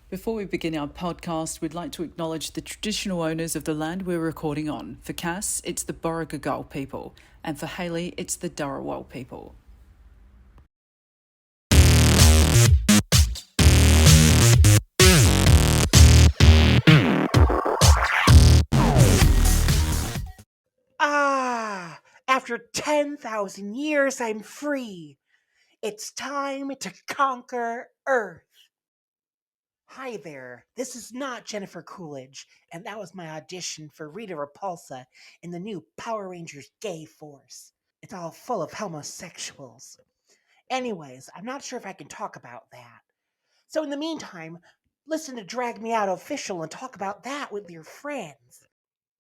Before we begin our podcast, we'd like to acknowledge the traditional owners of the land we're recording on. For Cass, it's the Borragagal people, and for Hailey, it's the Dharawal people. After 10,000 years, I'm free. It's time to conquer Earth. Hi there, this is not Jennifer Coolidge, and that was my audition for Rita Repulsa in the new Power Rangers Gay Force. It's all full of homosexuals. Anyways, I'm not sure if I can talk about that. So in the meantime, listen to Drag Me Out Official and talk about that with your friends.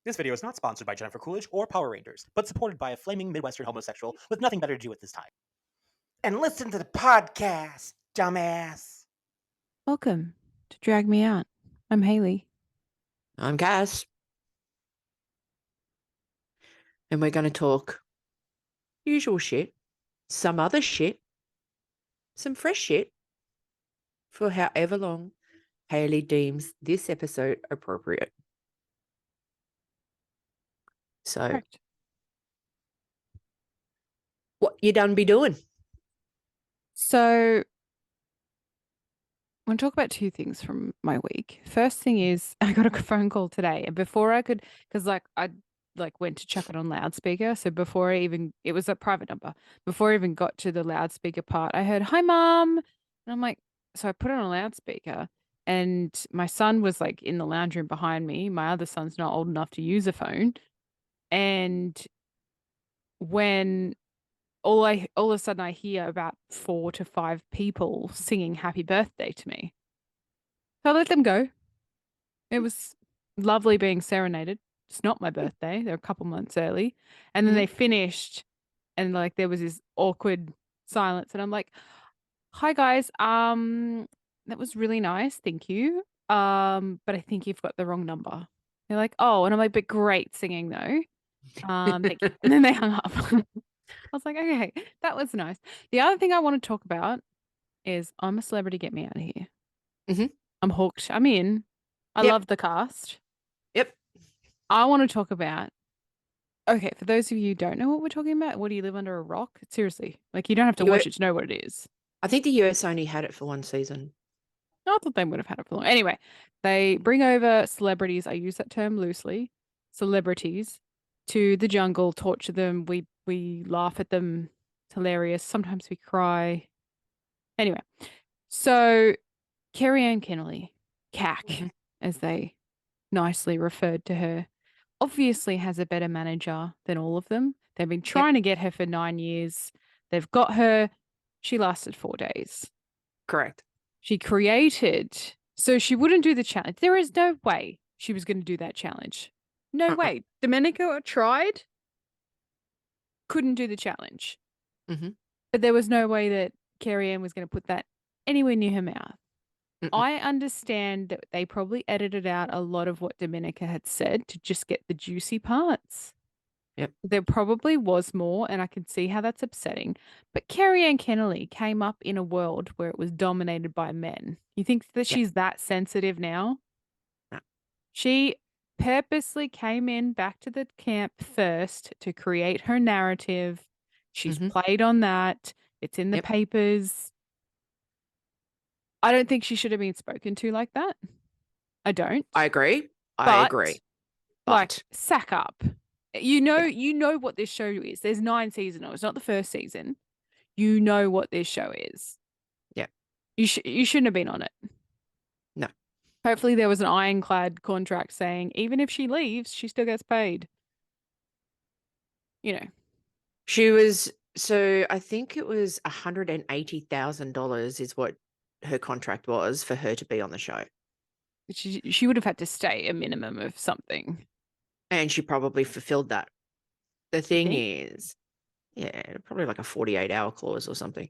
This video is not sponsored by Jennifer Coolidge or Power Rangers, but supported by a flaming Midwestern homosexual with nothing better to do at this time. And listen to the podcast, dumbass. Welcome to Drag Me Out. I'm Hailey. I'm Cass. And we're going to talk usual shit, some other shit, some fresh shit for however long Hailey deems this episode appropriate. So, Correct. what you done be doing? So, I want to talk about two things from my week. First thing is I got a phone call today, and before I could, because I went to chuck it on loudspeaker. So before it was a private number. Before I even got to the loudspeaker part, I heard, "Hi, Mom," and I'm like, so I put it on a loudspeaker, and my son was like in the lounge room behind me. My other son's not old enough to use a phone, and when all of a sudden I hear about 4 to 5 people singing happy birthday to me. So I let them go. It was lovely being serenaded. It's not my birthday. They're a couple months early. And then they finished and like there was this awkward silence and I'm like, "Hi guys. That was really nice. Thank you. But I think you've got the wrong number." They're like, "Oh," and I'm like, "But great singing though. Thank you." And then they hung up. I was like, okay, that was nice. The other thing I want to talk about is I'm a Celebrity, Get Me Out of Here. Mhm. I'm hooked. I'm in. I Yep. love the cast. Yep. I want to talk about, okay, for those of you who don't know what we're talking about, what do you live under a rock? Seriously. Like you don't have to watch it to know what it is. I think the US only had it for one season. I thought they would have had it for long. Anyway, they bring over celebrities. I use that term loosely. Celebrities to the jungle, torture them. We laugh at them. It's hilarious. Sometimes we cry. Anyway, so Kerri Anne Kennerly, CAC, as they nicely referred to her, obviously has a better manager than all of them. They've been trying to get her for 9 years. They've got her. She lasted 4 days. Correct. She created, so she wouldn't do the challenge. There is no way she was going to do that challenge. No way. Domenica tried, couldn't do the challenge. But there was no way that Kerri Anne was going to put that anywhere near her mouth. I understand that they probably edited out a lot of what Domenica had said to just get the juicy parts. Yep. There probably was more, and I can see how that's upsetting. But Kerri Anne Kennerly came up in a world where it was dominated by men. You think that she's that sensitive now? No. She purposely came in back to the camp first to create her narrative. She's played on that. It's in the papers. I don't think she should have been spoken to like that. I don't. I agree. I agree. Like, sack up. You know what this show is. There's 9 seasons. It's not the first season. You know what this show is. Yeah. You shouldn't have been on it. No. Hopefully there was an ironclad contract saying even if she leaves, she still gets paid. You know. She was, so I think it was $180,000 is what her contract was for her to be on the show. She would have had to stay a minimum of something. And she probably fulfilled that. The thing is, probably like a 48-hour clause or something.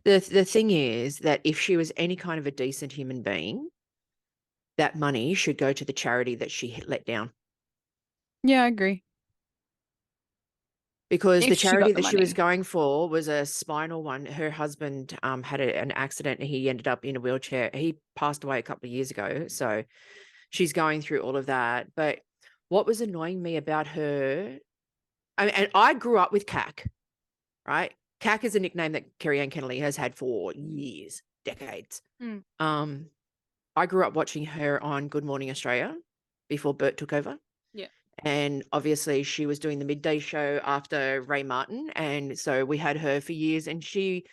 The thing is that if she was any kind of a decent human being, that money should go to the charity that she let down. Yeah, I agree. because the If she got charity the that she was money. going for was a spinal one. Her husband had an accident and he ended up in a wheelchair. He passed away a couple of years ago. So she's going through all of that. But what was annoying me about her, and I grew up with CAC, right? CAC is a nickname that Kerri Anne Kennerly has had for years, decades. Mm. I grew up watching her on Good Morning Australia before Bert took over. Yeah. And obviously she was doing the midday show after Ray Martin. And so we had her for years, and she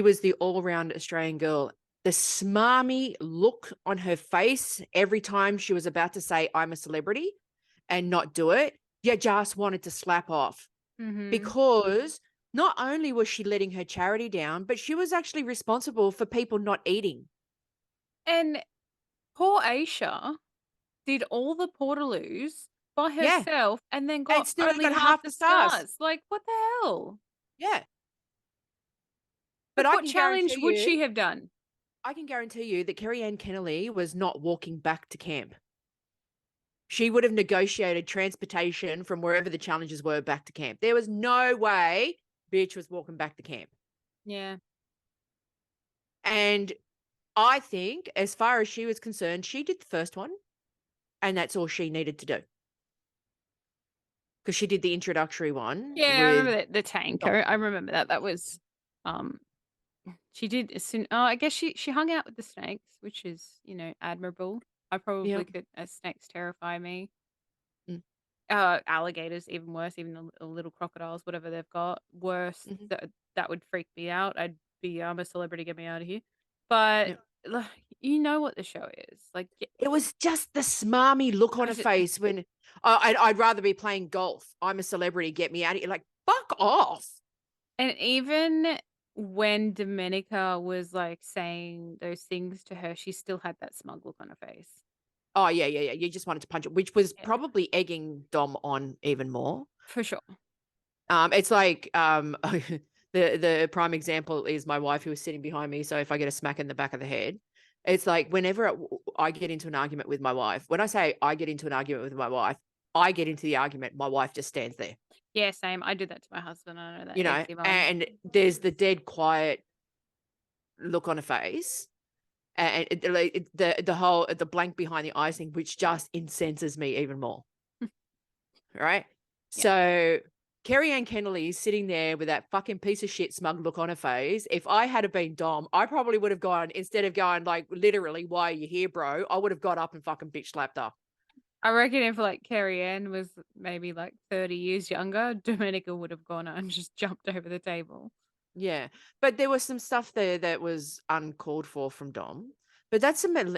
was the all-around Australian girl. The smarmy look on her face every time she was about to say, I'm a celebrity, and not do it, you just wanted to slap off. Mm-hmm. Because not only was she letting her charity down, but she was actually responsible for people not eating. And poor Aisha did all the Portaloos by Yeah. herself and then And got still only got half the stars. Like, what the hell? Yeah. Like, But I what can challenge guarantee would you, she have done? I can guarantee you that Kerri Anne Kennerly was not walking back to camp. She would have negotiated transportation from wherever the challenges were back to camp. There was no way bitch was walking back to camp. Yeah. And I think, as far as she was concerned, she did the first one, and that's all she needed to do. Because she did the introductory one. Yeah, I with remember the tank. I remember that. That was, she did. I guess she hung out with the snakes, which is, admirable. I probably Yep. could. Snakes terrify me. Mm. Alligators, even worse. Even the little crocodiles, whatever they've got, worse. Mhm. That would freak me out. I'd be, I'm a celebrity. Get me out of here. But Yep. like, you know what the show is like. It was just the smarmy look on her face when I'd rather be playing golf. I'm a celebrity. Get me out of here. Like, fuck off. And even when Domenica was like saying those things to her, she still had that smug look on her face. Oh, yeah. You just wanted to punch it, which was Yeah. probably egging Dom on even more. For sure. It's like the prime example is my wife, who was sitting behind me. So if I get a smack in the back of the head, it's like whenever I get into an argument with my wife, when I say I get into an argument with my wife, I get into the argument. My wife just stands there. Yeah, same. I do that to my husband. I know that. You know, Eggsy mum. and there's the dead quiet look on her face, and the blank behind the eyes thing, which just incenses me even more. Right? Yeah. So Kerri Anne Kennerly is sitting there with that fucking piece of shit smug look on her face. If I had been Dom, I probably would have gone, instead of going like literally, why are you here, bro? I would have got up and fucking bitch slapped her. I reckon if like Kerri Anne was maybe like 30 years younger, Domenica would have gone and just jumped over the table. Yeah. But there was some stuff there that was uncalled for from Dom. But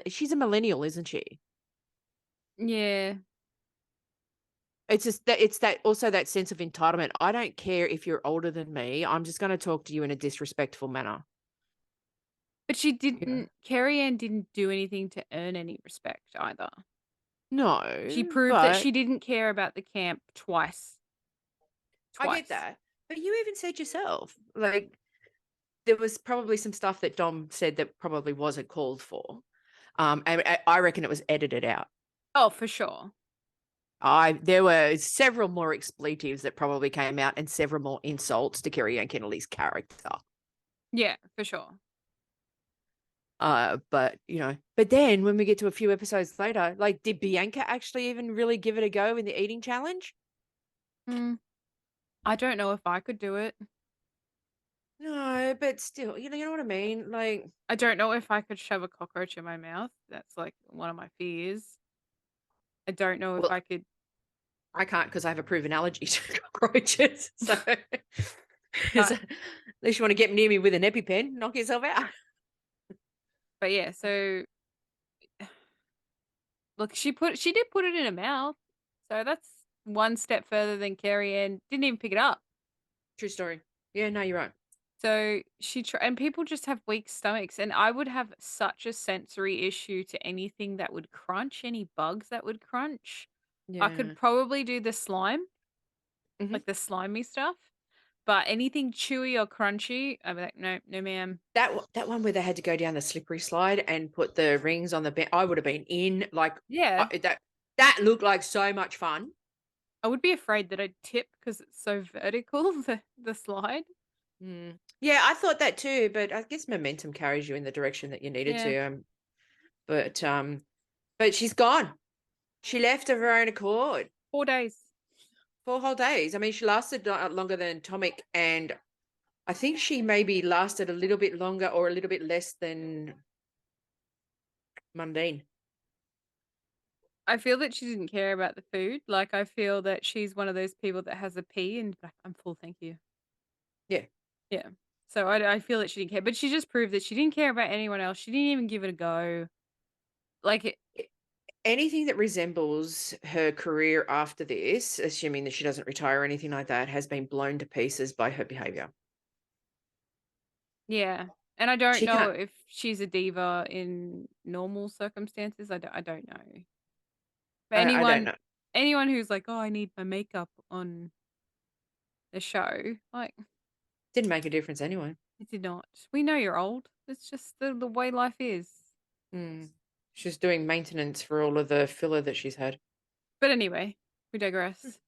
she's a millennial, isn't she? Yeah. It's just that also that sense of entitlement. I don't care if you're older than me. I'm just going to talk to you in a disrespectful manner. But she didn't, Kerri Anne didn't do anything to earn any respect either. No. She proved that she didn't care about the camp twice. I get that. But you even said yourself, like, there was probably some stuff that Dom said that probably wasn't called for. And I reckon it was edited out. Oh, for sure. There were several more expletives that probably came out, and several more insults to Kerri Anne Kennerly's character. Yeah, for sure. But but then when we get to a few episodes later, like, did Bianca actually even really give it a go in the eating challenge? I don't know if I could do it. No, but still, you know what I mean? Like, I don't know if I could shove a cockroach in my mouth. That's like one of my fears. I don't know if I could. I can't, because I have a proven allergy to cockroaches. So at least you want to get near me with an EpiPen, knock yourself out. But yeah, so look, she did put it in her mouth. So that's one step further than Kerri Anne didn't even pick it up. True story. Yeah, no, you're right. So and people just have weak stomachs, and I would have such a sensory issue to anything that would crunch, any bugs that would crunch. Yeah. I could probably do the slime, Mhm. like the slimy stuff, but anything chewy or crunchy, I'd be like, no, ma'am. That one where they had to go down the slippery slide and put the rings on the bench, I would have been in. Like, Yeah. that looked like so much fun. I would be afraid that I'd tip because it's so vertical, the slide. Yeah, I thought that too, but I guess momentum carries you in the direction that you needed Yeah. to. But she's gone. She left of her own accord. 4 days. 4 whole days. I mean, she lasted longer than Tomic, and I think she maybe lasted a little bit longer or a little bit less than Mundane. I feel that she didn't care about the food. Like, I feel that she's one of those people that has a pee and like, I'm full, thank you. Yeah. Yeah. So I feel that she didn't care, but she just proved that she didn't care about anyone else. She didn't even give it a go. Like, Anything that resembles her career after this, assuming that she doesn't retire or anything like that, has been blown to pieces by her behavior. yeah. And I don't She know can't. if she's a diva in normal circumstances. I don't know. But I don't know. anyone who's like, oh, I need my makeup on the show, like, Didn't make a difference anyway. it did not. We know you're old. It's just the way life is. She's doing maintenance for all of the filler that she's had. But anyway, we digress.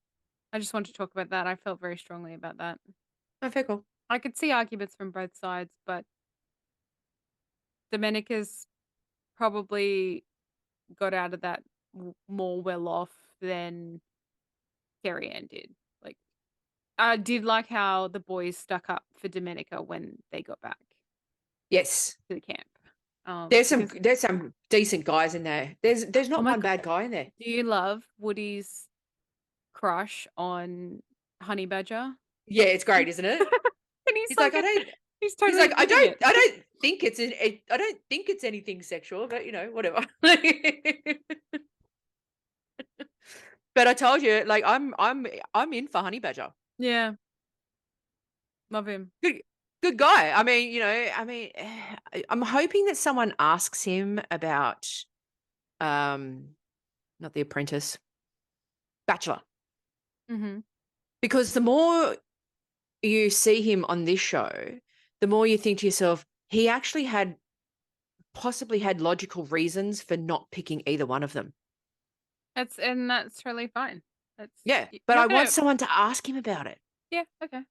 I just wanted to talk about that. I felt very strongly about that. Oh, fair call. I could see arguments from both sides, but Domenica's probably got out of that more well off than Kerri Anne did. Like, I did like how the boys stuck up for Domenica when they got back Yes. to the camp. There's because- some decent guys in there. There's not my one God. bad guy in there. Do you love Woody's crush on Honey Badger? Yeah, it's great, isn't it? And He's like, I don't. He's He's totally like, I giving it. don't think it's anything sexual, but whatever. But I told you, like, I'm in for Honey Badger. Yeah. Love him. Good guy. I mean, I'm hoping that someone asks him about, not The Apprentice, Bachelor, Mm-hmm. because the more you see him on this show, the more you think to yourself, he actually possibly had logical reasons for not picking either one of them. That's totally fine. Yeah, you're but I gonna- want someone to ask him about it. Yeah, okay.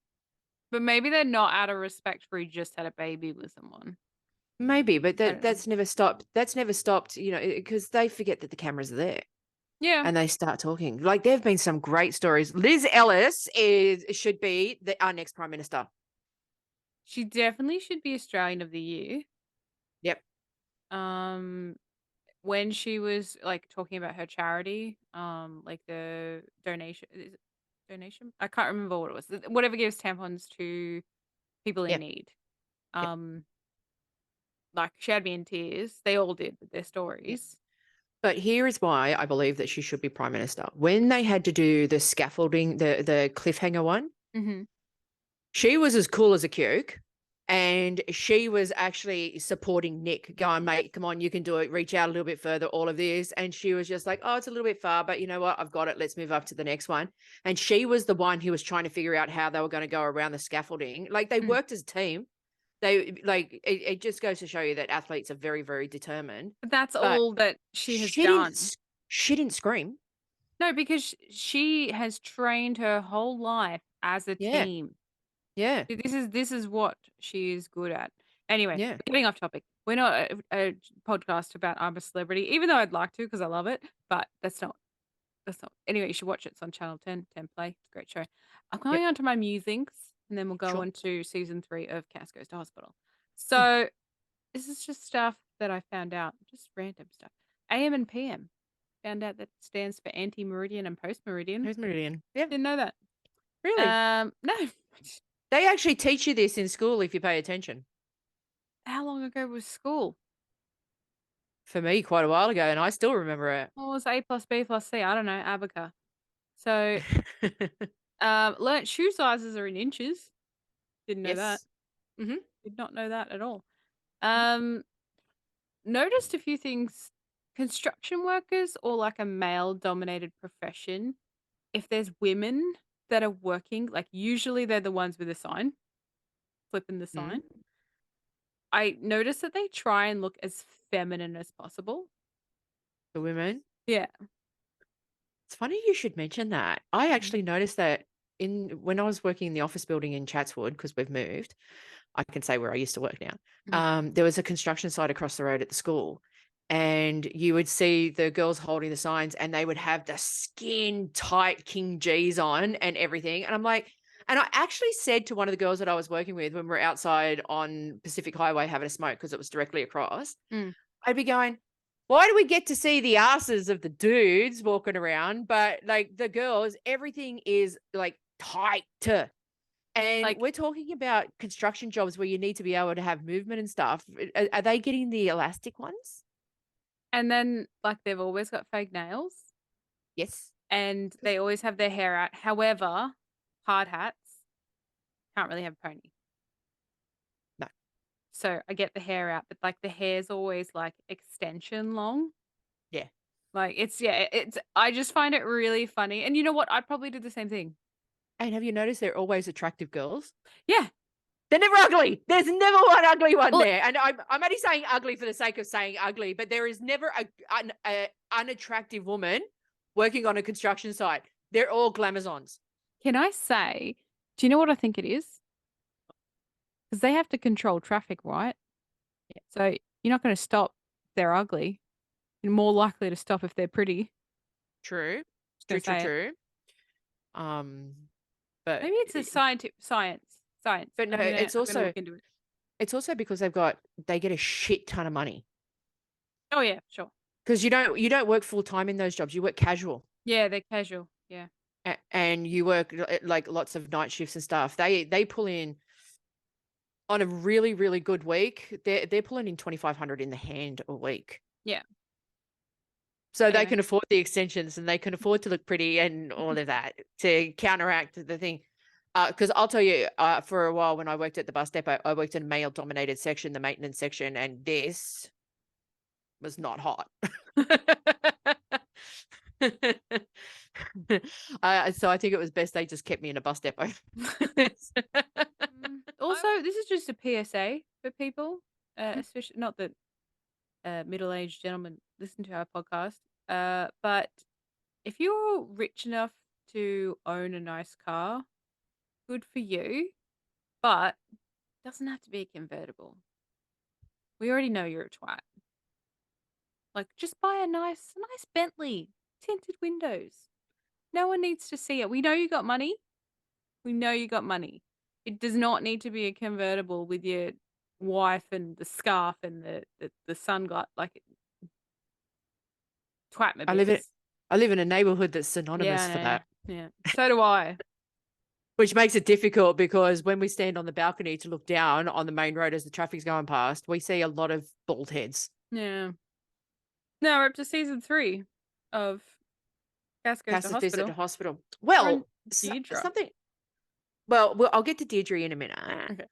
But maybe they're not out of respect for he just had a baby with someone. Maybe, but don't know. that's never stopped. That's never stopped, because they forget that the cameras are there. Yeah. And they start talking. Like, there have been some great stories. Liz Ellis should be our next Prime Minister. She definitely should be Australian of the Year. Yep. When she was like talking about her charity, like the donation, is it donation? I can't remember what it was. Whatever gives tampons to people in Yeah. need. Like, she had me in tears. They all did with their stories. But here is why I believe that she should be Prime Minister. When they had to do the scaffolding, the cliffhanger one, Mm-hmm. she was as cool as a cuke. And she was actually supporting Nick, going, mate, come on, you can do it. Reach out a little bit further, all of this. And she was just like, oh, it's a little bit far, but you know what? I've got it. Let's move up to the next one. And she was the one who was trying to figure out how they were going to go around the scaffolding. Like, they worked as a team. It just goes to show you that athletes are very, very determined. But that's all that she has done. She didn't scream. No, because she has trained her whole life as a team. Yeah. This is what she is good at. Anyway, Yeah. getting off topic. We're not a podcast about I'm a Celebrity, even though I'd like to because I love it. But that's not. Anyway, you should watch it. It's on Channel 10 Play. It's a great show. I'm going on to my musings, and then we'll go on to season 3 of Cass Goes to Hospital. So this is just stuff that I found out, just random stuff. AM and PM. Found out that stands for anti-meridian and post-meridian. Post-meridian. Yeah. Didn't know that. Really? No. They actually teach you this in school if you pay attention. How long ago was school? For me, quite a while ago, and I still remember it. What was A plus B plus C? I don't know, Abaca. So, learnt shoe sizes are in inches. Didn't know that. Mm-hmm. Did not know that at all. Noticed a few things. Construction workers or like a male-dominated profession, if there's women that are working, like usually they're the ones with a sign, flipping the sign. I noticed that they try and look as feminine as possible. The women? Yeah. It's funny you should mention that. I actually noticed that when I was working in the office building in Chatswood, because we've moved, I can say where I used to work now. There was a construction site across the road at the school, and you would see the girls holding the signs, and they would have the skin tight King G's on and everything. And I'm like, and I actually said to one of the girls that I was working with when we were outside on Pacific Highway having a smoke, because it was directly across, I'd be going, why do we get to see the asses of the dudes walking around, but like the girls, everything is like tight to. And Like- we're talking about construction jobs where you need to be able to have movement and stuff. Are they getting the elastic ones? And then like they've always got fake nails Yes. and they always have their hair out. However, hard hats can't really have a pony. No. So I get the hair out, but like the hair's always like extension long. Yeah. Like it's I just find it really funny. And you know what? I'd probably do the same thing. And have you noticed they're always attractive girls? Yeah. They're never ugly. There's never one ugly one Well- there. And I'm only saying ugly for the sake of saying ugly, but there is never a unattractive woman working on a construction site. They're all glamazons. Can I say, do you know what I think it is? Because they have to control traffic, right? Yeah. So you're not going to stop if they're ugly. You're more likely to stop if they're pretty. True. Just gonna say it. True. But Maybe it's a science. But no, I'm gonna it's also look into it. it's also because they get a shit ton of money. Oh yeah, sure. Because you don't work full time in those jobs. You work casual. Yeah, they're casual. Yeah. And you work like lots of night shifts and stuff. They pull in on a really, really good week. They're pulling in 2,500 in the hand a week. Yeah. So they Anyway. can afford the extensions and they can afford to look pretty and all of that to counteract the thing. Because I'll tell you, for a while when I worked at the bus depot, I worked in a male-dominated section, the maintenance section, and this was not hot. So I think it was best they just kept me in a bus depot. Also, this is just a PSA for people, especially not that middle-aged gentlemen listen to our podcast, but if you're rich enough to own a nice car, good for you, but it doesn't have to be a convertible. We already know you're a twat. Like, just buy a nice Bentley, tinted windows. No one needs to see it. We know you got money. We know you got money. It does not need to be a convertible with your wife and the scarf and the sunglass. Like, twat my I live in a neighborhood that's synonymous for that. Yeah, so do I. Which makes it difficult because when we stand on the balcony to look down on the main road as the traffic's going past, we see a lot of bald heads. Yeah. Now we're up to season 3 of Cass Goes to Cass's Hospital. visit to hospital. Well, Deidre. something. Well, I'll get to Deidre in a minute. Okay.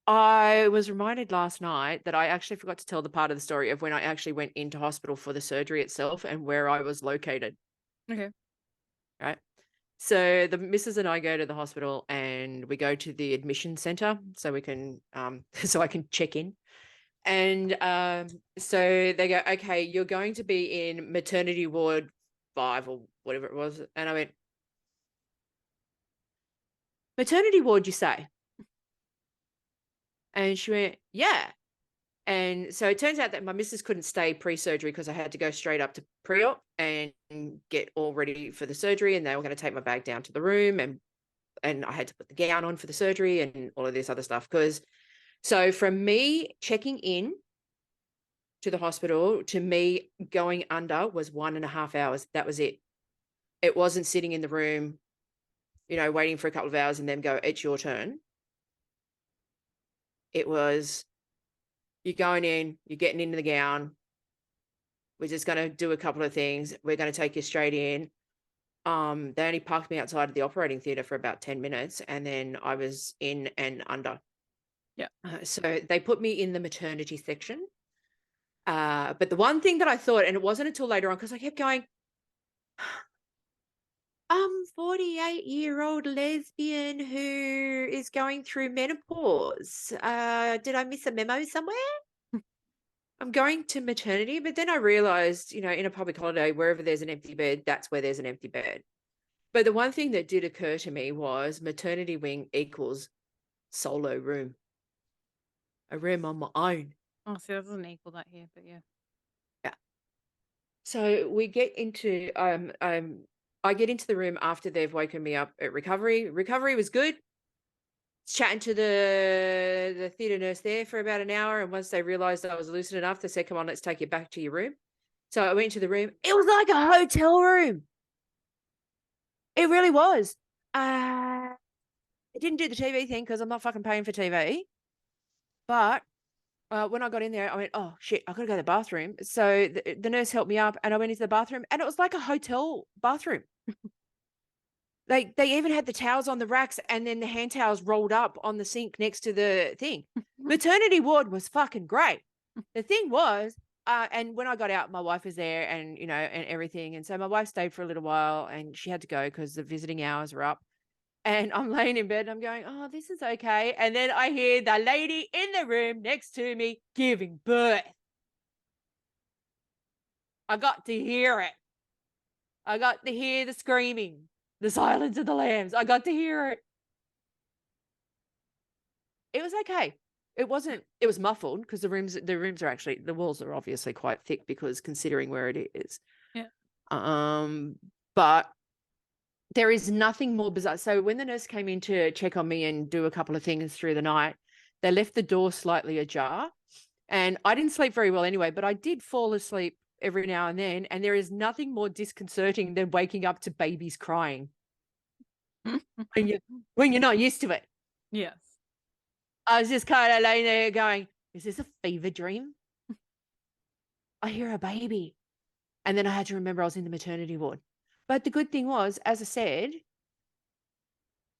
I was reminded last night that I actually forgot to tell the part of the story of when I actually went into hospital for the surgery itself and where I was located. Okay. Right. So the missus and I go to the hospital and we go to the admission center so we can so I can check in. And so they go, okay, you're going to be in maternity ward 5 or whatever it was. And I went, maternity ward, you say? And she went, yeah. And so it turns out that my missus couldn't stay pre-surgery because I had to go straight up to pre-op and get all ready for the surgery. And they were going to take my bag down to the room and I had to put the gown on for the surgery and all of this other stuff. So from me checking in to the hospital to me going under was 1.5 hours. That was it. It wasn't sitting in the room, waiting for a couple of hours and then go, it's your turn. It was, you're going in, you're getting into the gown. We're just going to do a couple of things. We're going to take you straight in. They only parked me outside of the operating theatre for about 10 minutes and then I was in and under. Yeah. So they put me in the maternity section. But the one thing that I thought, and it wasn't until later on, because I kept going, 48-year-old lesbian who is going through menopause. Did I miss a memo somewhere? I'm going to maternity, but then I realized, in a public holiday, wherever there's an empty bed, that's where there's an empty bed. But the one thing that did occur to me was maternity wing equals solo room, a room on my own. Oh, see, that doesn't equal that here, but yeah. Yeah. So we get into I get into the room after they've woken me up at recovery. Recovery was good. Chatting to the theatre nurse there for about an hour, and once they realised I was lucid enough, they said, "Come on, let's take you back to your room." So I went to the room. It was like a hotel room. It really was. I didn't do the TV thing because I'm not fucking paying for TV. But when I got in there, I went, "Oh shit, I got to go to the bathroom." So the nurse helped me up, and I went into the bathroom, and it was like a hotel bathroom. Like they even had the towels on the racks, and then the hand towels rolled up on the sink next to the thing. Maternity ward was fucking great. The thing was, and when I got out, my wife was there, and and everything, and so my wife stayed for a little while, and she had to go because the visiting hours were up. And I'm laying in bed, and I'm going, "Oh, this is okay." And then I hear the lady in the room next to me giving birth. I got to hear it. I got to hear the screaming, the silence of the lambs. I got to hear it. It was okay. It was muffled because the rooms are actually, the walls are obviously quite thick because considering where it is. Yeah. But there is nothing more bizarre. So when the nurse came in to check on me and do a couple of things through the night, they left the door slightly ajar. And I didn't sleep very well anyway, but I did fall asleep every now and then. And there is nothing more disconcerting than waking up to babies crying when you're not used to it. Yes. I was just kind of laying there going, "Is this a fever dream? I hear a baby." And then I had to remember I was in the maternity ward. But the good thing was, as I said,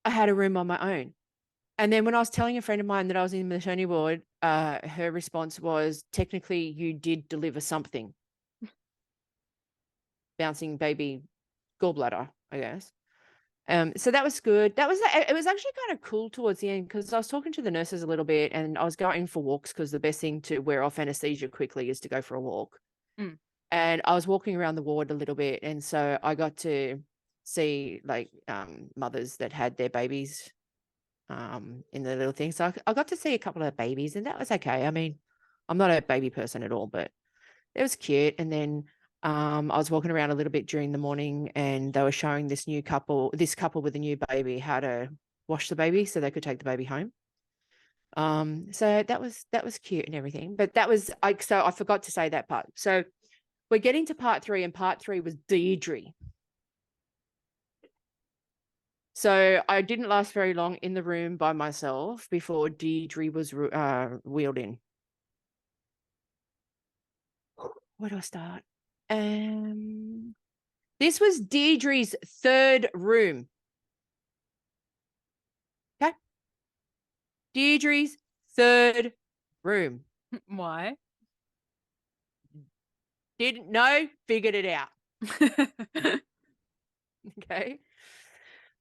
I had a room on my own. And then when I was telling a friend of mine that I was in the maternity ward, her response was, "Technically, you did deliver something." Bouncing baby gallbladder, I guess. So that was good. It was actually kind of cool towards the end because I was talking to the nurses a little bit, and I was going for walks because the best thing to wear off anesthesia quickly is to go for a walk. Mm. And I was walking around the ward a little bit, and so I got to see like mothers that had their babies in the little thing. So I got to see a couple of babies, and that was okay. I mean, I'm not a baby person at all, but it was cute. And then I was walking around a little bit during the morning, and they were showing this couple with a new baby, how to wash the baby so they could take the baby home. So that was cute and everything. But so I forgot to say that part. So we're getting to part 3, and part 3 was Deidre. So I didn't last very long in the room by myself before Deidre was wheeled in. Where do I start? This was Deidre's 3rd room. Okay. Deidre's 3rd room. Why? Didn't know, figured it out. Okay.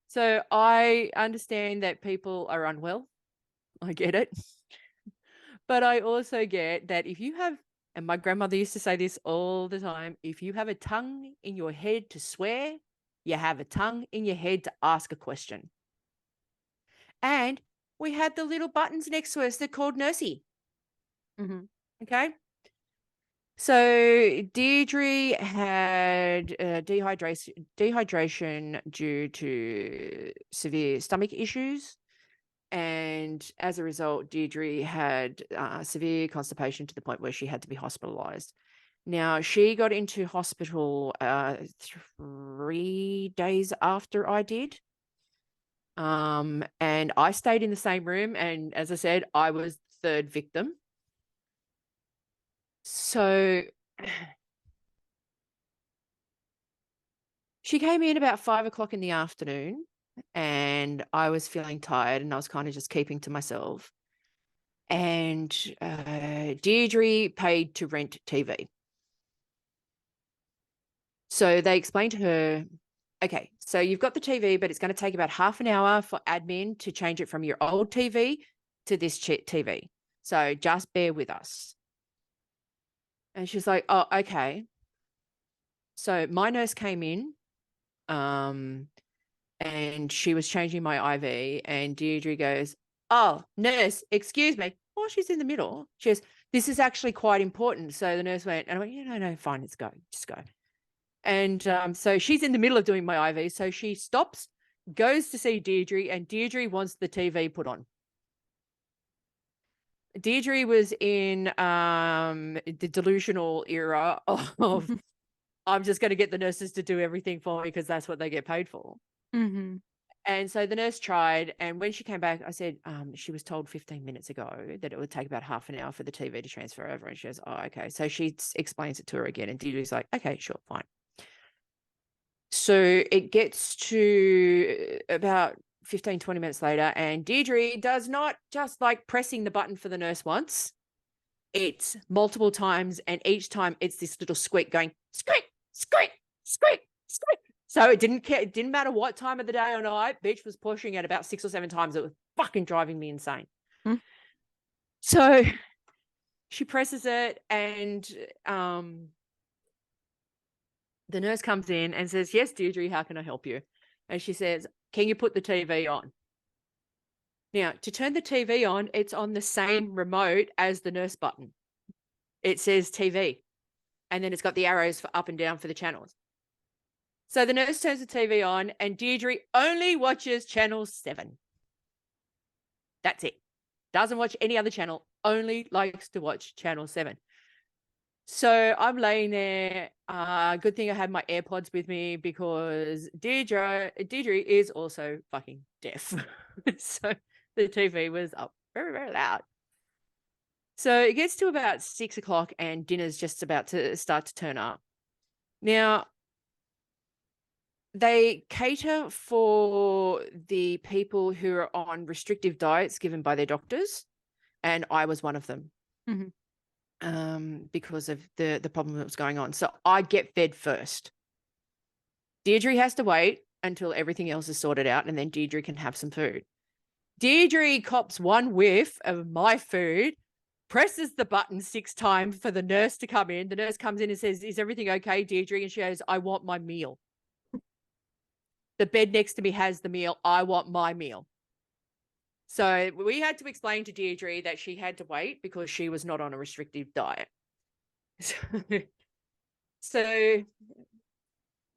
So I understand that people are unwell. I get it. But I also get that if you have, and my grandmother used to say this all the time, if you have a tongue in your head to swear, you have a tongue in your head to ask a question. And we had the little buttons next to us that called Nursey. Mm-hmm. Okay. So Deidre had dehydration due to severe stomach issues. And as a result, Deidre had severe constipation to the point where she had to be hospitalized. Now, she got into hospital 3 days after I did. And I stayed in the same room. And as I said, I was the 3rd victim. So she came in about 5 o'clock in the afternoon, and I was feeling tired, and I was kind of just keeping to myself. And Deidre paid to rent TV. So they explained to her, "Okay, so you've got the TV, but it's going to take about half an hour for admin to change it from your old TV to this TV. So just bear with us." And she's like, oh, okay. So my nurse came in, and she was changing my IV, and Deidre goes, oh, nurse, excuse me. Oh, she's in the middle. She goes, this is actually quite important. So the nurse went, and I went, yeah, no, fine, it's go, just go. And so she's in the middle of doing my IV. So she stops, goes to see Deidre, and Deidre wants the TV put on. Deidre was in the delusional era of I'm just going to get the nurses to do everything for me because that's what they get paid for. Mm-hmm. And so the nurse tried, and when she came back, I said, she was told 15 minutes ago that it would take about half an hour for the TV to transfer over. And she goes, oh, okay. So she explains it to her again, and Deidre's like, okay, sure, fine. So it gets to about 15, 20 minutes later, and Deidre does not just like pressing the button for the nurse once. It's multiple times, and each time it's this little squeak going, squeak, squeak, squeak, squeak. So it didn't care. It didn't matter what time of the day or night. Bitch was pushing it about 6 or 7 times. It was fucking driving me insane. So she presses it, and the nurse comes in and says, yes, Deidre, how can I help you? And she says, can you put the TV on? Now, to turn the TV on, it's on the same remote as the nurse button. It says TV, and then it's got the arrows for up and down for the channels. So the nurse turns the TV on, and Deidre only watches channel 7. That's it. Doesn't watch any other channel, only likes to watch channel 7. So I'm laying there. Good thing I had my AirPods with me because Deidre is also fucking deaf. So the TV was up very, very loud. So it gets to about 6 o'clock, and dinner's just about to start to turn up. Now, they cater for the people who are on restrictive diets given by their doctors, and I was one of them. Mm-hmm. Because of the problem that was going on. So I get fed first. Deidre has to wait until everything else is sorted out, and then Deidre can have some food. Deidre cops one whiff of my food, presses the button 6 times for the nurse to come in. The nurse comes in and says, is everything okay, Deidre? And she goes, I want my meal. The bed next to me has the meal. I want my meal. So we had to explain to Deidre that she had to wait because she was not on a restrictive diet. So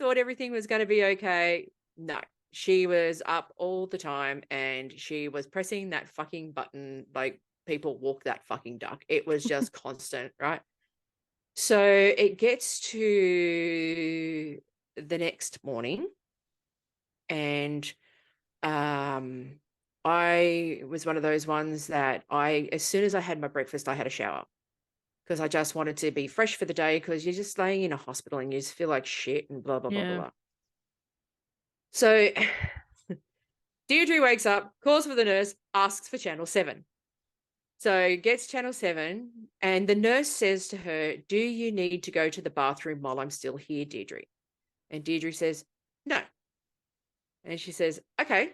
thought everything was going to be okay. No, she was up all the time, and she was pressing that fucking button like people walk that fucking duck. It was just constant, right? So it gets to the next morning, and I was one of those ones that as soon as I had my breakfast, I had a shower because I just wanted to be fresh for the day, because you're just laying in a hospital and you just feel like shit and blah, blah, blah, blah, blah. So Deidre wakes up, calls for the nurse, asks for channel 7. So gets channel 7, and the nurse says to her, do you need to go to the bathroom while I'm still here, Deidre? And Deidre says, no. And she says, okay.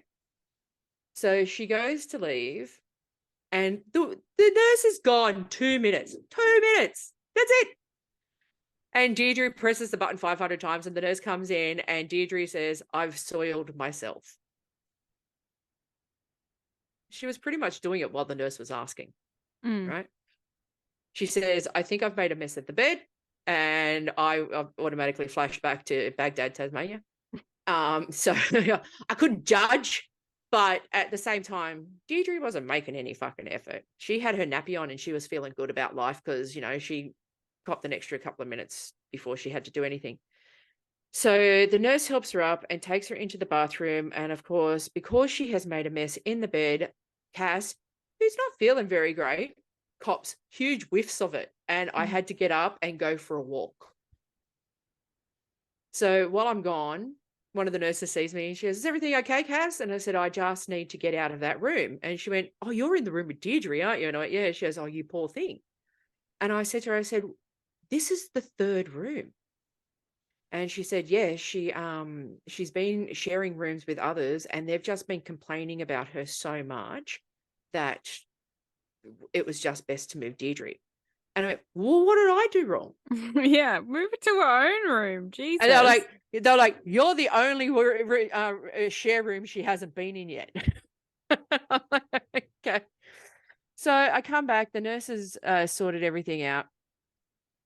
So she goes to leave, and the nurse is gone 2 minutes. 2 minutes. That's it. And Deidre presses the button 500 times, and the nurse comes in, and Deidre says, I've soiled myself. She was pretty much doing it while the nurse was asking, right? She says, I think I've made a mess at the bed. And I automatically flashed back to Baghdad, Tasmania. So I couldn't judge. But at the same time, Deidre wasn't making any fucking effort. She had her nappy on, and she was feeling good about life because, she copped an extra couple of minutes before she had to do anything. So the nurse helps her up and takes her into the bathroom. And of course, because she has made a mess in the bed, Cass, who's not feeling very great, cops huge whiffs of it. And I had to get up and go for a walk. So while I'm gone, one of the nurses sees me and she goes, is everything okay, Cass? And I said, I just need to get out of that room. And she went, oh, you're in the room with Deidre, aren't you? And I went, yeah. She goes, oh, you poor thing. And I said to her, this is the 3rd room. And she said, yeah, she's been sharing rooms with others, and they've just been complaining about her so much that it was just best to move Deidre. And I went, well, what did I do wrong? Yeah, move it to her own room. Jesus. And they're like, you're the only share room she hasn't been in yet. I'm like, okay. So I come back. The nurses sorted everything out.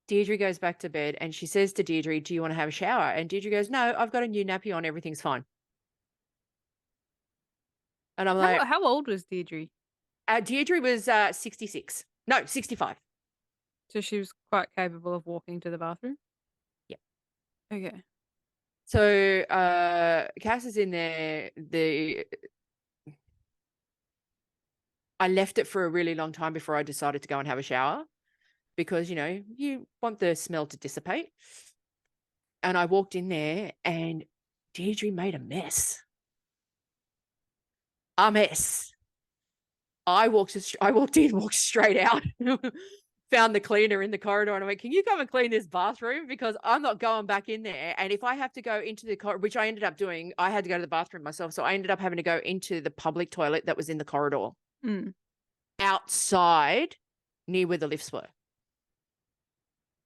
Deidre goes back to bed and she says to Deidre, do you want to have a shower? And Deidre goes, no, I've got a new nappy on. Everything's fine. And I'm like, how old was Deidre? Deidre was 66. No, 65. So she was quite capable of walking to the bathroom? Yeah. Okay. So Cass is in there. I left it for a really long time before I decided to go and have a shower because, you know, you want the smell to dissipate. And I walked in there and Deidre made a mess. A mess. I walked in, walked straight out, found the cleaner in the corridor and I went, can you come and clean this bathroom? Because I'm not going back in there. And if I have to go into the corridor, which I ended up doing, I had to go to the bathroom myself. So I ended up having to go into the public toilet that was in the corridor. Outside near where the lifts were.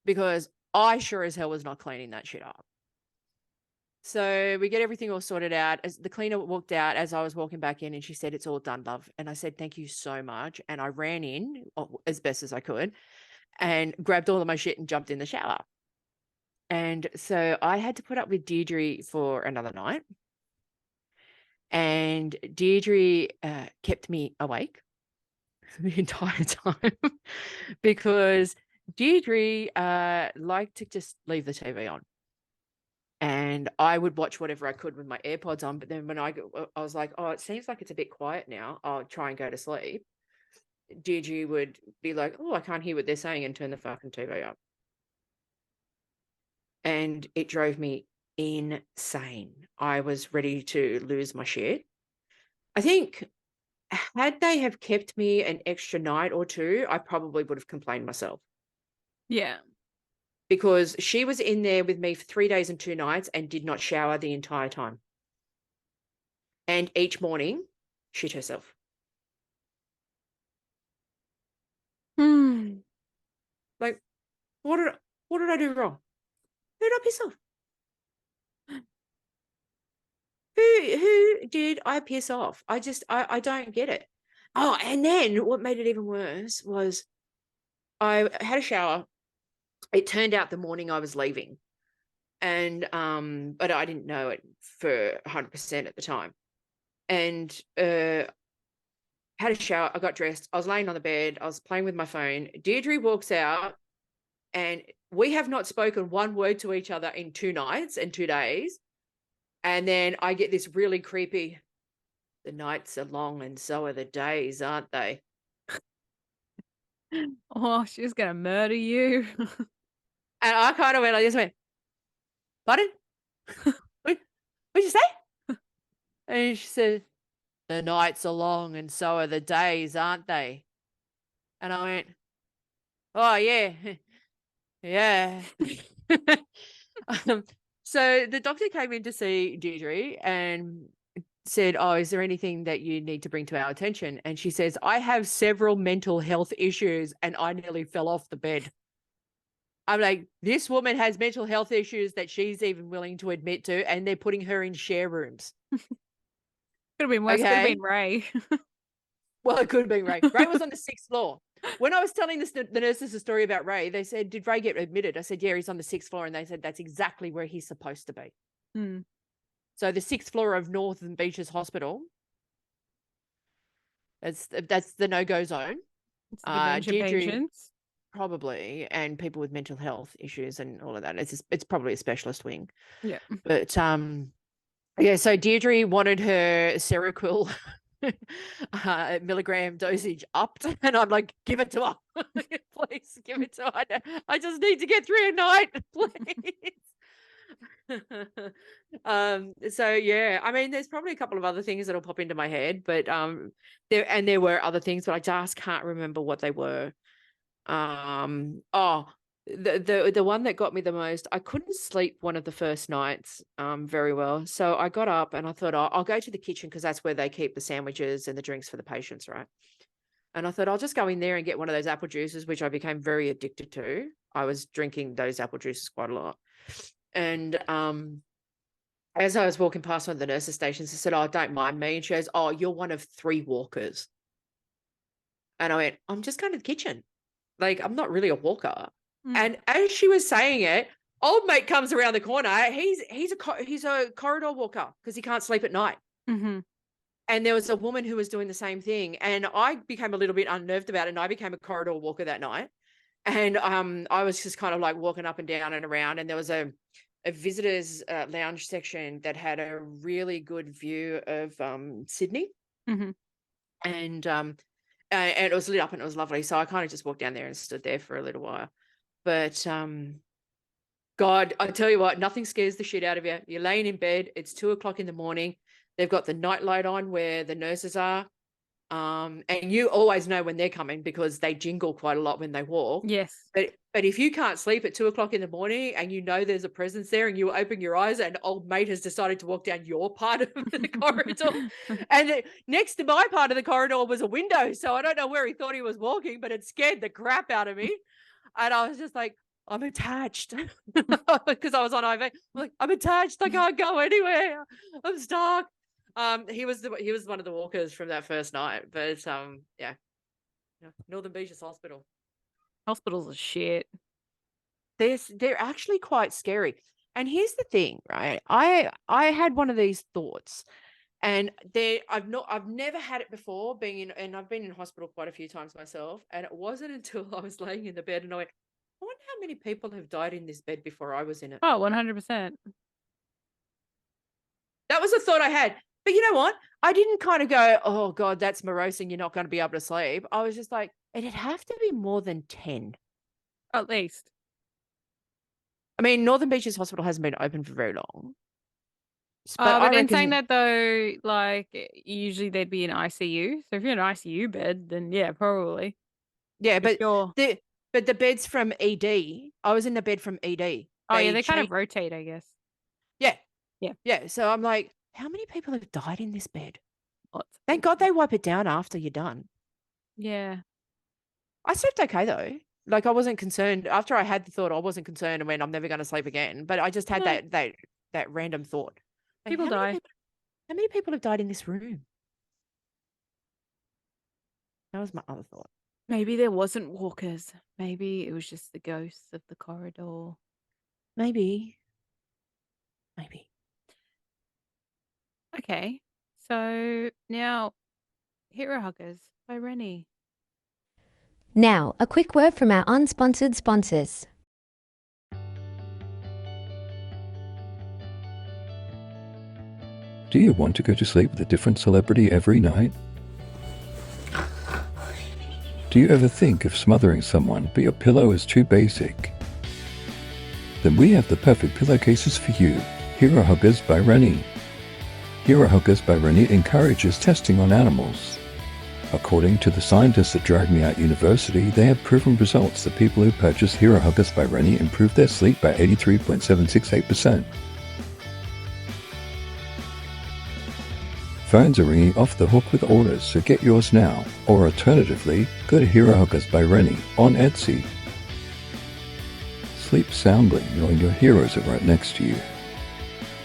Because I sure as hell was not cleaning that shit up. So we get everything all sorted out. As the cleaner walked out, as I was walking back in, and she said, it's all done, love. And I said, thank you so much. And I ran in as best as I could and grabbed all of my shit and jumped in the shower. And so I had to put up with Deidre for another night. And Deidre kept me awake the entire time because Deidre liked to just leave the TV on. And I would watch whatever I could with my AirPods on. But then when I was like, oh, it seems like it's a bit quiet now. I'll try and go to sleep. Deidre would be like, oh, I can't hear what they're saying and turn the fucking TV up. And it drove me insane. I was ready to lose my shit. I think had they have kept me an extra night or two, I probably would have complained myself. Yeah. Because she was in there with me for 3 days and 2 nights and did not shower the entire time. And each morning, shit herself. Like, what did I do wrong? Who did I piss off? Who did I piss off? I don't get it. Oh, and then what made it even worse was I had a shower. It turned out the morning I was leaving. And but I didn't know it for 100% at the time. And had a shower, I got dressed, I was laying on the bed, I was playing with my phone. Deidre walks out and we have not spoken one word to each other in 2 nights and 2 days. And then I get this really creepy, the nights are long and so are the days, aren't they? Oh, she's going to murder you. And I kind of went like this, pardon? What'd you say? And she said, the nights are long and so are the days, aren't they? And I went, oh, yeah. Yeah. So the doctor came in to see Deidre and said, oh, is there anything that you need to bring to our attention? And she says, I have several mental health issues, and I nearly fell off the bed. I'm like, this woman has mental health issues that she's even willing to admit to, and they're putting her in share rooms. Could have been worse. Could have been Ray. Well, it could have been Ray. Ray was on the 6th floor. When I was telling the nurses a story about Ray, they said, did Ray get admitted? I said, yeah, he's on the 6th floor. And they said, that's exactly where he's supposed to be. So the 6th floor of Northern Beaches Hospital, that's the no-go zone. It's dementia patients. Probably, and people with mental health issues and all of that. It's probably a specialist wing. Yeah. But yeah, so Deidre wanted her Seroquel milligram dosage upped, and I'm like, give it to her. Please give it to her. I just need to get through a night, please. So yeah, I mean, there's probably a couple of other things that'll pop into my head, but there were other things, but I just can't remember what they were. The one that got me the most, I couldn't sleep one of the first nights very well. So I got up and I thought, I'll go to the kitchen because that's where they keep the sandwiches and the drinks for the patients, right? And I thought I'll just go in there and get one of those apple juices, which I became very addicted to. I was drinking those apple juices quite a lot. And as I was walking past one of the nurses' stations, I said, "Oh, don't mind me." And she goes, "Oh, you're one of 3 walkers." And I went, "I'm just going to the kitchen. Like, I'm not really a walker." And as she was saying it, old mate comes around the corner. He's a corridor walker because he can't sleep at night. Mm-hmm. And there was a woman who was doing the same thing. And I became a little bit unnerved about it. And I became a corridor walker that night. And I was just kind of like walking up and down and around. And there was a visitors lounge section that had a really good view of Sydney. Mm-hmm. And it was lit up and it was lovely. So I kind of just walked down there and stood there for a little while. But God, I tell you what, nothing scares the shit out of you. You're laying in bed. It's 2:00 in the morning. They've got the night light on where the nurses are. And you always know when they're coming because they jingle quite a lot when they walk. Yes. But if you can't sleep at 2:00 in the morning and you know there's a presence there and you open your eyes and old mate has decided to walk down your part of the corridor, and next to my part of the corridor was a window. So I don't know where he thought he was walking, but it scared the crap out of me. And I was just like, I'm attached because I was on IV. I'm like, I'm attached. I can't go anywhere. I'm stuck. He was one of the walkers from that first night, but yeah, Northern Beaches Hospital. Hospitals are shit. They're actually quite scary. And here's the thing, right? I had one of these thoughts, and I've never had it before and I've been in hospital quite a few times myself. And it wasn't until I was laying in the bed and I went, I wonder how many people have died in this bed before I was in it. Oh, 100%. That was a thought I had. But you know what? I didn't kind of go, oh God, that's morose and you're not going to be able to sleep. I was just like, it'd have to be more than 10. At least. I mean, Northern Beaches Hospital hasn't been open for very long. But in saying that though, like usually they'd be in ICU. So if you're in an ICU bed, then yeah, probably. Yeah, but sure. the beds from ED, I was in the bed from ED. Oh yeah, they kind of rotate, I guess. Yeah. Yeah. Yeah. So I'm like, how many people have died in this bed? Lots. Thank God they wipe it down after you're done. Yeah. I slept okay though. Like I wasn't concerned. After I had the thought, I wasn't concerned and went, I'm never going to sleep again. But I just had that random thought. Like, People die. How many people have died in this room? That was my other thought. Maybe there wasn't walkers. Maybe it was just the ghosts of the corridor. Maybe. Okay. So now, Hero Huggers by Rennie. Now, a quick word from our unsponsored sponsors. Do you want to go to sleep with a different celebrity every night? Do you ever think of smothering someone, but your pillow is too basic? Then we have the perfect pillowcases for you. Hero Huggers by Rennie. Hero Huggers by Rennie encourages testing on animals. According to the scientists at Drag Me Out University, they have proven results that people who purchase Hero Huggers by Rennie improve their sleep by 83.768%. Phones are ringing off the hook with orders, so get yours now. Or alternatively, go to Hero Huggers by Rennie on Etsy. Sleep soundly knowing your heroes are right next to you.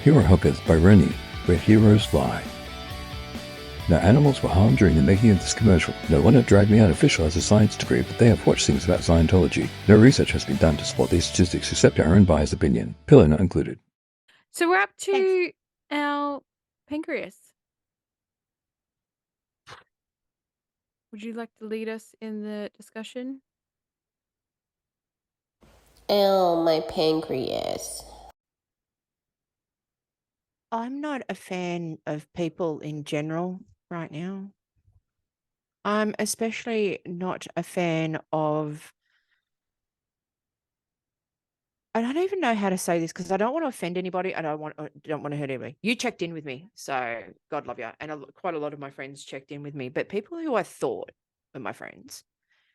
Hero Huggers by Rennie, where heroes lie. No animals were harmed during the making of this commercial. No one at Drag Me Out official has a science degree, but they have watched things about Scientology. No research has been done to support these statistics except our own biased opinion. Pillow not included. So we're up to our pancreas. Would you like to lead us in the discussion? Oh, my pancreas. I'm not a fan of people in general right now. I'm especially not a fan of, I don't even know how to say this because I don't want to offend anybody. I don't want to hurt anybody. You checked in with me, so God love you. And quite a lot of my friends checked in with me, but people who I thought were my friends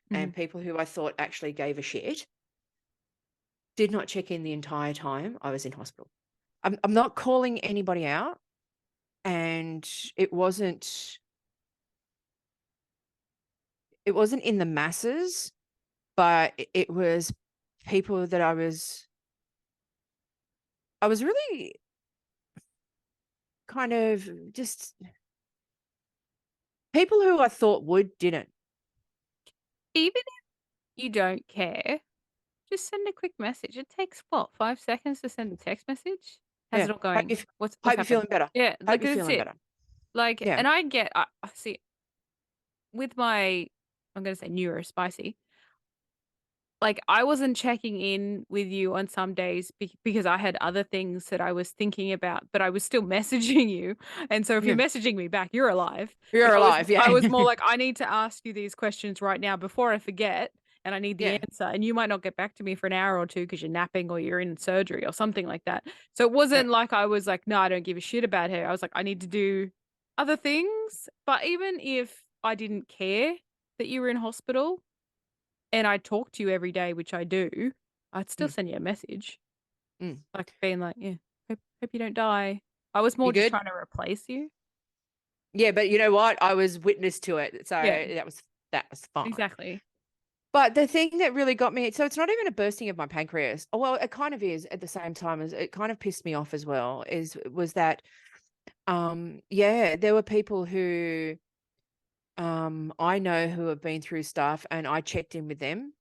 and people who I thought actually gave a shit did not check in the entire time I was in hospital. I'm not calling anybody out, and it wasn't it wasn't in the masses, but it was people that I was really kind of just people who I thought didn't. Even if you don't care, just send a quick message. It takes what, 5 seconds to send a text message? How's it all going? What's Hope you're happened? feeling better. Yeah, Hope like you're that's feeling it. better. Like, Yeah. and I get, I see with my, I'm going to say neurospicy. Like, I wasn't checking in with you on some days because I had other things that I was thinking about, but I was still messaging you. And so if you're Yeah. messaging me back, you're alive. You're But alive, yeah. I was more like, I need to ask you these questions right now before I forget, and I need the Yeah. answer. And you might not get back to me for an hour or two because you're napping or you're in surgery or something like that. So it wasn't like I was like, no, I don't give a shit about her. I was like, I need to do other things. But even if I didn't care that you were in hospital, and I talk to you every day, which I do, I'd still send you a message. Like being like, yeah, hope you don't die. I was more You just good? trying to replace you. Yeah, but you know what? I was witness to it. So Yeah. that was fine. Exactly. But the thing that really got me, so it's not even a bursting of my pancreas. Oh, well, it kind of is at the same time as it kind of pissed me off as well, was that there were people who I know who have been through stuff, and I checked in with them.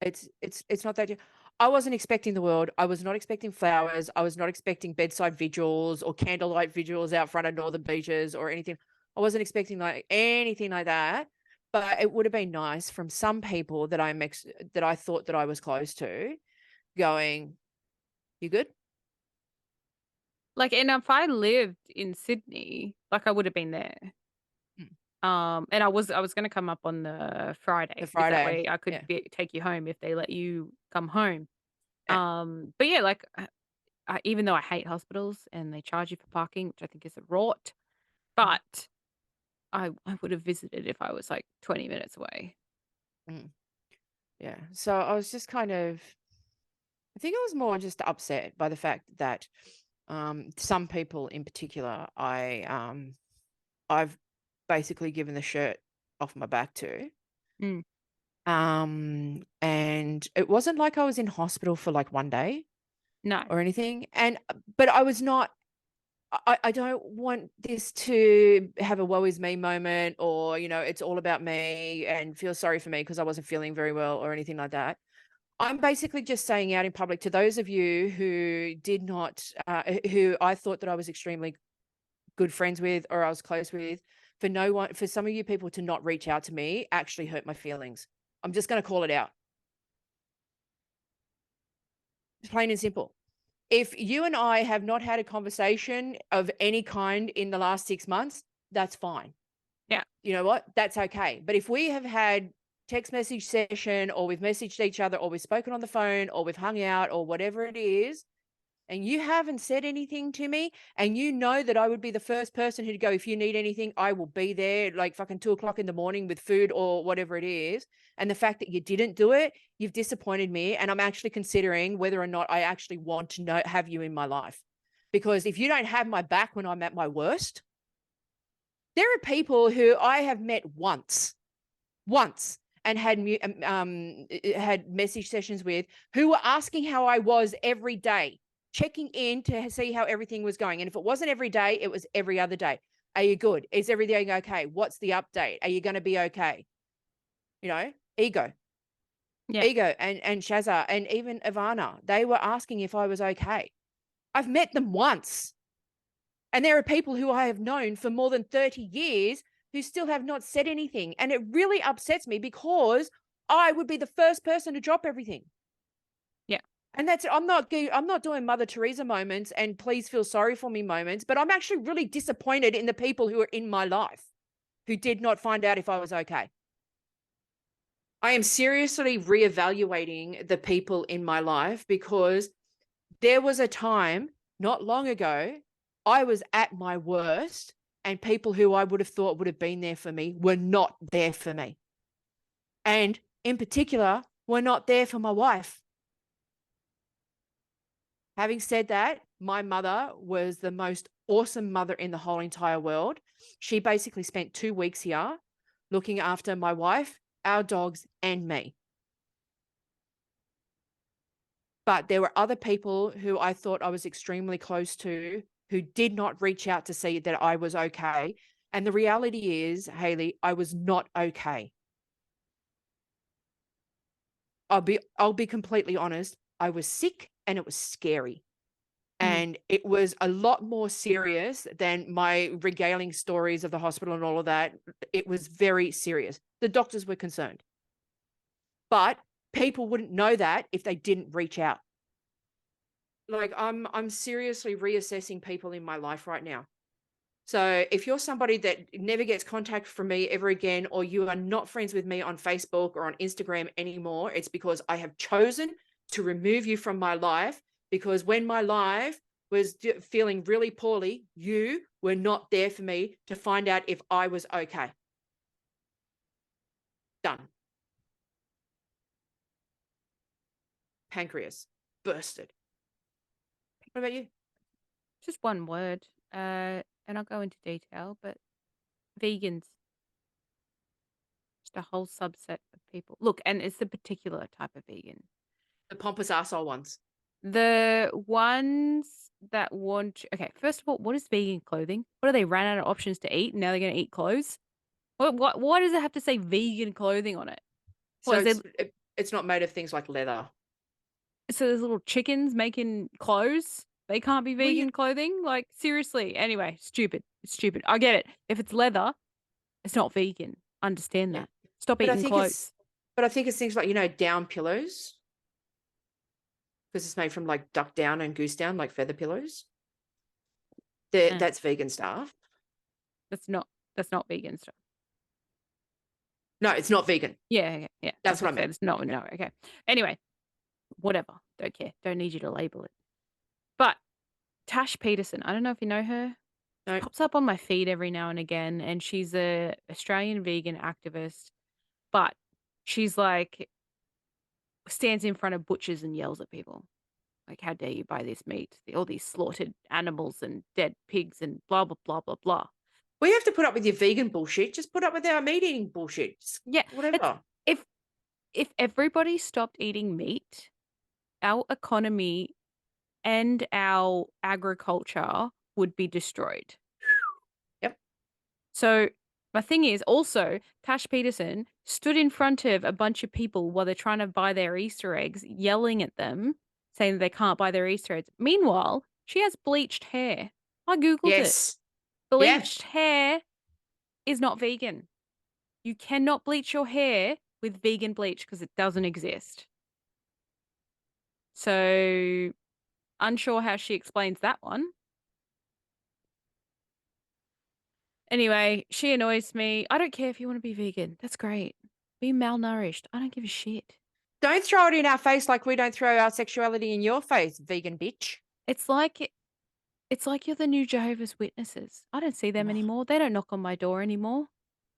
It's not that I wasn't expecting the world. I was not expecting flowers. I was not expecting bedside vigils or candlelight vigils out front of Northern Beaches or anything. I wasn't expecting like anything like that. But it would have been nice from some people that that I thought that I was close to, going, "You good?" Like, and if I lived in Sydney, like I would have been there. And I was going to come up on the Friday. The Because that Friday, way I could yeah. take you home if they let you come home. Yeah. But yeah, like even though I hate hospitals and they charge you for parking, which I think is a rot, but I would have visited if I was like 20 minutes away. Yeah. So I was just kind of, I think I was more just upset by the fact that some people in particular, I've basically given the shirt off my back to. And it wasn't like I was in hospital for like one day. No. Or anything. But I was not, I don't want this to have a woe is me moment, or, it's all about me and feel sorry for me because I wasn't feeling very well or anything like that. I'm basically just saying out in public to those of you who did not, who I thought that I was extremely good friends with or I was close with, for some of you people to not reach out to me actually hurt my feelings. I'm just going to call it out. Plain and simple. If you and I have not had a conversation of any kind in the last 6 months, that's fine. Yeah. You know what? That's okay. But if we have had text message session, or we've messaged each other, or we've spoken on the phone, or we've hung out, or whatever it is, and you haven't said anything to me, and you know that I would be the first person who'd go, if you need anything, I will be there like fucking 2:00 in the morning with food or whatever it is. And the fact that you didn't do it, you've disappointed me. And I'm actually considering whether or not I actually want to have you in my life. Because if you don't have my back when I'm at my worst, there are people who I have met once, and had message sessions with, who were asking how I was every day, checking in to see how everything was going. And if it wasn't every day, it was every other day. Are you good? Is everything okay? What's the update? Are you going to be okay? Ego. Yeah. Ego and Shazza and even Ivana, they were asking if I was okay. I've met them once. And there are people who I have known for more than 30 years who still have not said anything. And it really upsets me because I would be the first person to drop everything. Yeah. And I'm not doing Mother Teresa moments and please feel sorry for me moments, but I'm actually really disappointed in the people who are in my life who did not find out if I was okay. I am seriously reevaluating the people in my life, because there was a time not long ago I was at my worst, and people who I would have thought would have been there for me were not there for me. And in particular, were not there for my wife. Having said that, my mother was the most awesome mother in the whole entire world. She basically spent 2 weeks here looking after my wife, our dogs, and me. But there were other people who I thought I was extremely close to who did not reach out to see that I was okay. And the reality is, Hailey, I was not okay. I'll be completely honest. I was sick and it was scary. And it was a lot more serious than my regaling stories of the hospital and all of that. It was very serious. The doctors were concerned. But people wouldn't know that if they didn't reach out. Like I'm seriously reassessing people in my life right now. So if you're somebody that never gets contact from me ever again, or you are not friends with me on Facebook or on Instagram anymore, it's because I have chosen to remove you from my life, because when my life was feeling really poorly, you were not there for me to find out if I was okay. Done. Pancreas bursted. What about you? Just one word, and I'll go into detail, but vegans. Just a whole subset of people. Look, and it's a particular type of vegan. The pompous arsehole ones. The ones that want... Okay, first of all, what is vegan clothing? What, are they ran out of options to eat and now they're going to eat clothes? Why does it have to say vegan clothing on it? So What, it's not made of things like leather. so there's little chickens making clothes? They can't be Well, vegan clothing? Like, seriously. Anyway, stupid. It's stupid. I get it. If it's leather, it's not vegan. Understand Yeah. that. Stop But I eating think clothes. it's things like, down pillows. Because it's made from like duck down and goose down, like feather pillows. That's vegan stuff. That's not vegan stuff. No, it's not vegan. Yeah. That's what I said. meant. It's not. No. Okay. Anyway, whatever. Don't care. Don't need you to label it. But Tash Peterson, I don't know if you know her. No. She pops up on my feed every now and again, and she's a Australian vegan activist. But she's like stands in front of butchers and yells at people. Like, how dare you buy this meat? All these slaughtered animals and dead pigs and blah, blah, blah, blah, blah. We have to put up with your vegan bullshit. Just put up with our meat eating bullshit. Yeah. Whatever. If everybody stopped eating meat, our economy and our agriculture would be destroyed. Yep. So my thing is also, Tash Peterson stood in front of a bunch of people while they're trying to buy their Easter eggs, yelling at them, saying that they can't buy their Easter eggs. Meanwhile, she has bleached hair. I Googled it. Yes. Bleached hair is not vegan. You cannot bleach your hair with vegan bleach because it doesn't exist. So, unsure how she explains that one. Anyway, she annoys me. I don't care if you want to be vegan. That's great. Be malnourished. I don't give a shit. Don't throw it in our face like we don't throw our sexuality in your face, vegan bitch. It's like you're the new Jehovah's Witnesses. I don't see them anymore. They don't knock on my door anymore.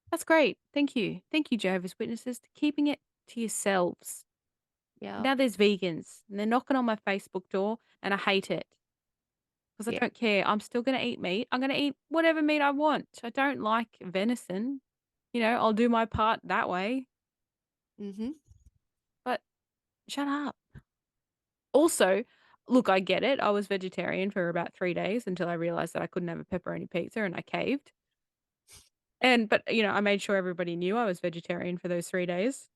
That's great. Thank you. Thank you, Jehovah's Witnesses, for keeping it to yourselves. Yeah. Now there's vegans, and they're knocking on my Facebook door, and I hate it. Because I don't care. I'm still going to eat meat. I'm going to eat whatever meat I want. I don't like venison. I'll do my part that way. Mm-hmm. But shut up. Also, look, I get it. I was vegetarian for about 3 days until I realized that I couldn't have a pepperoni pizza, and I caved. But I made sure everybody knew I was vegetarian for those 3 days.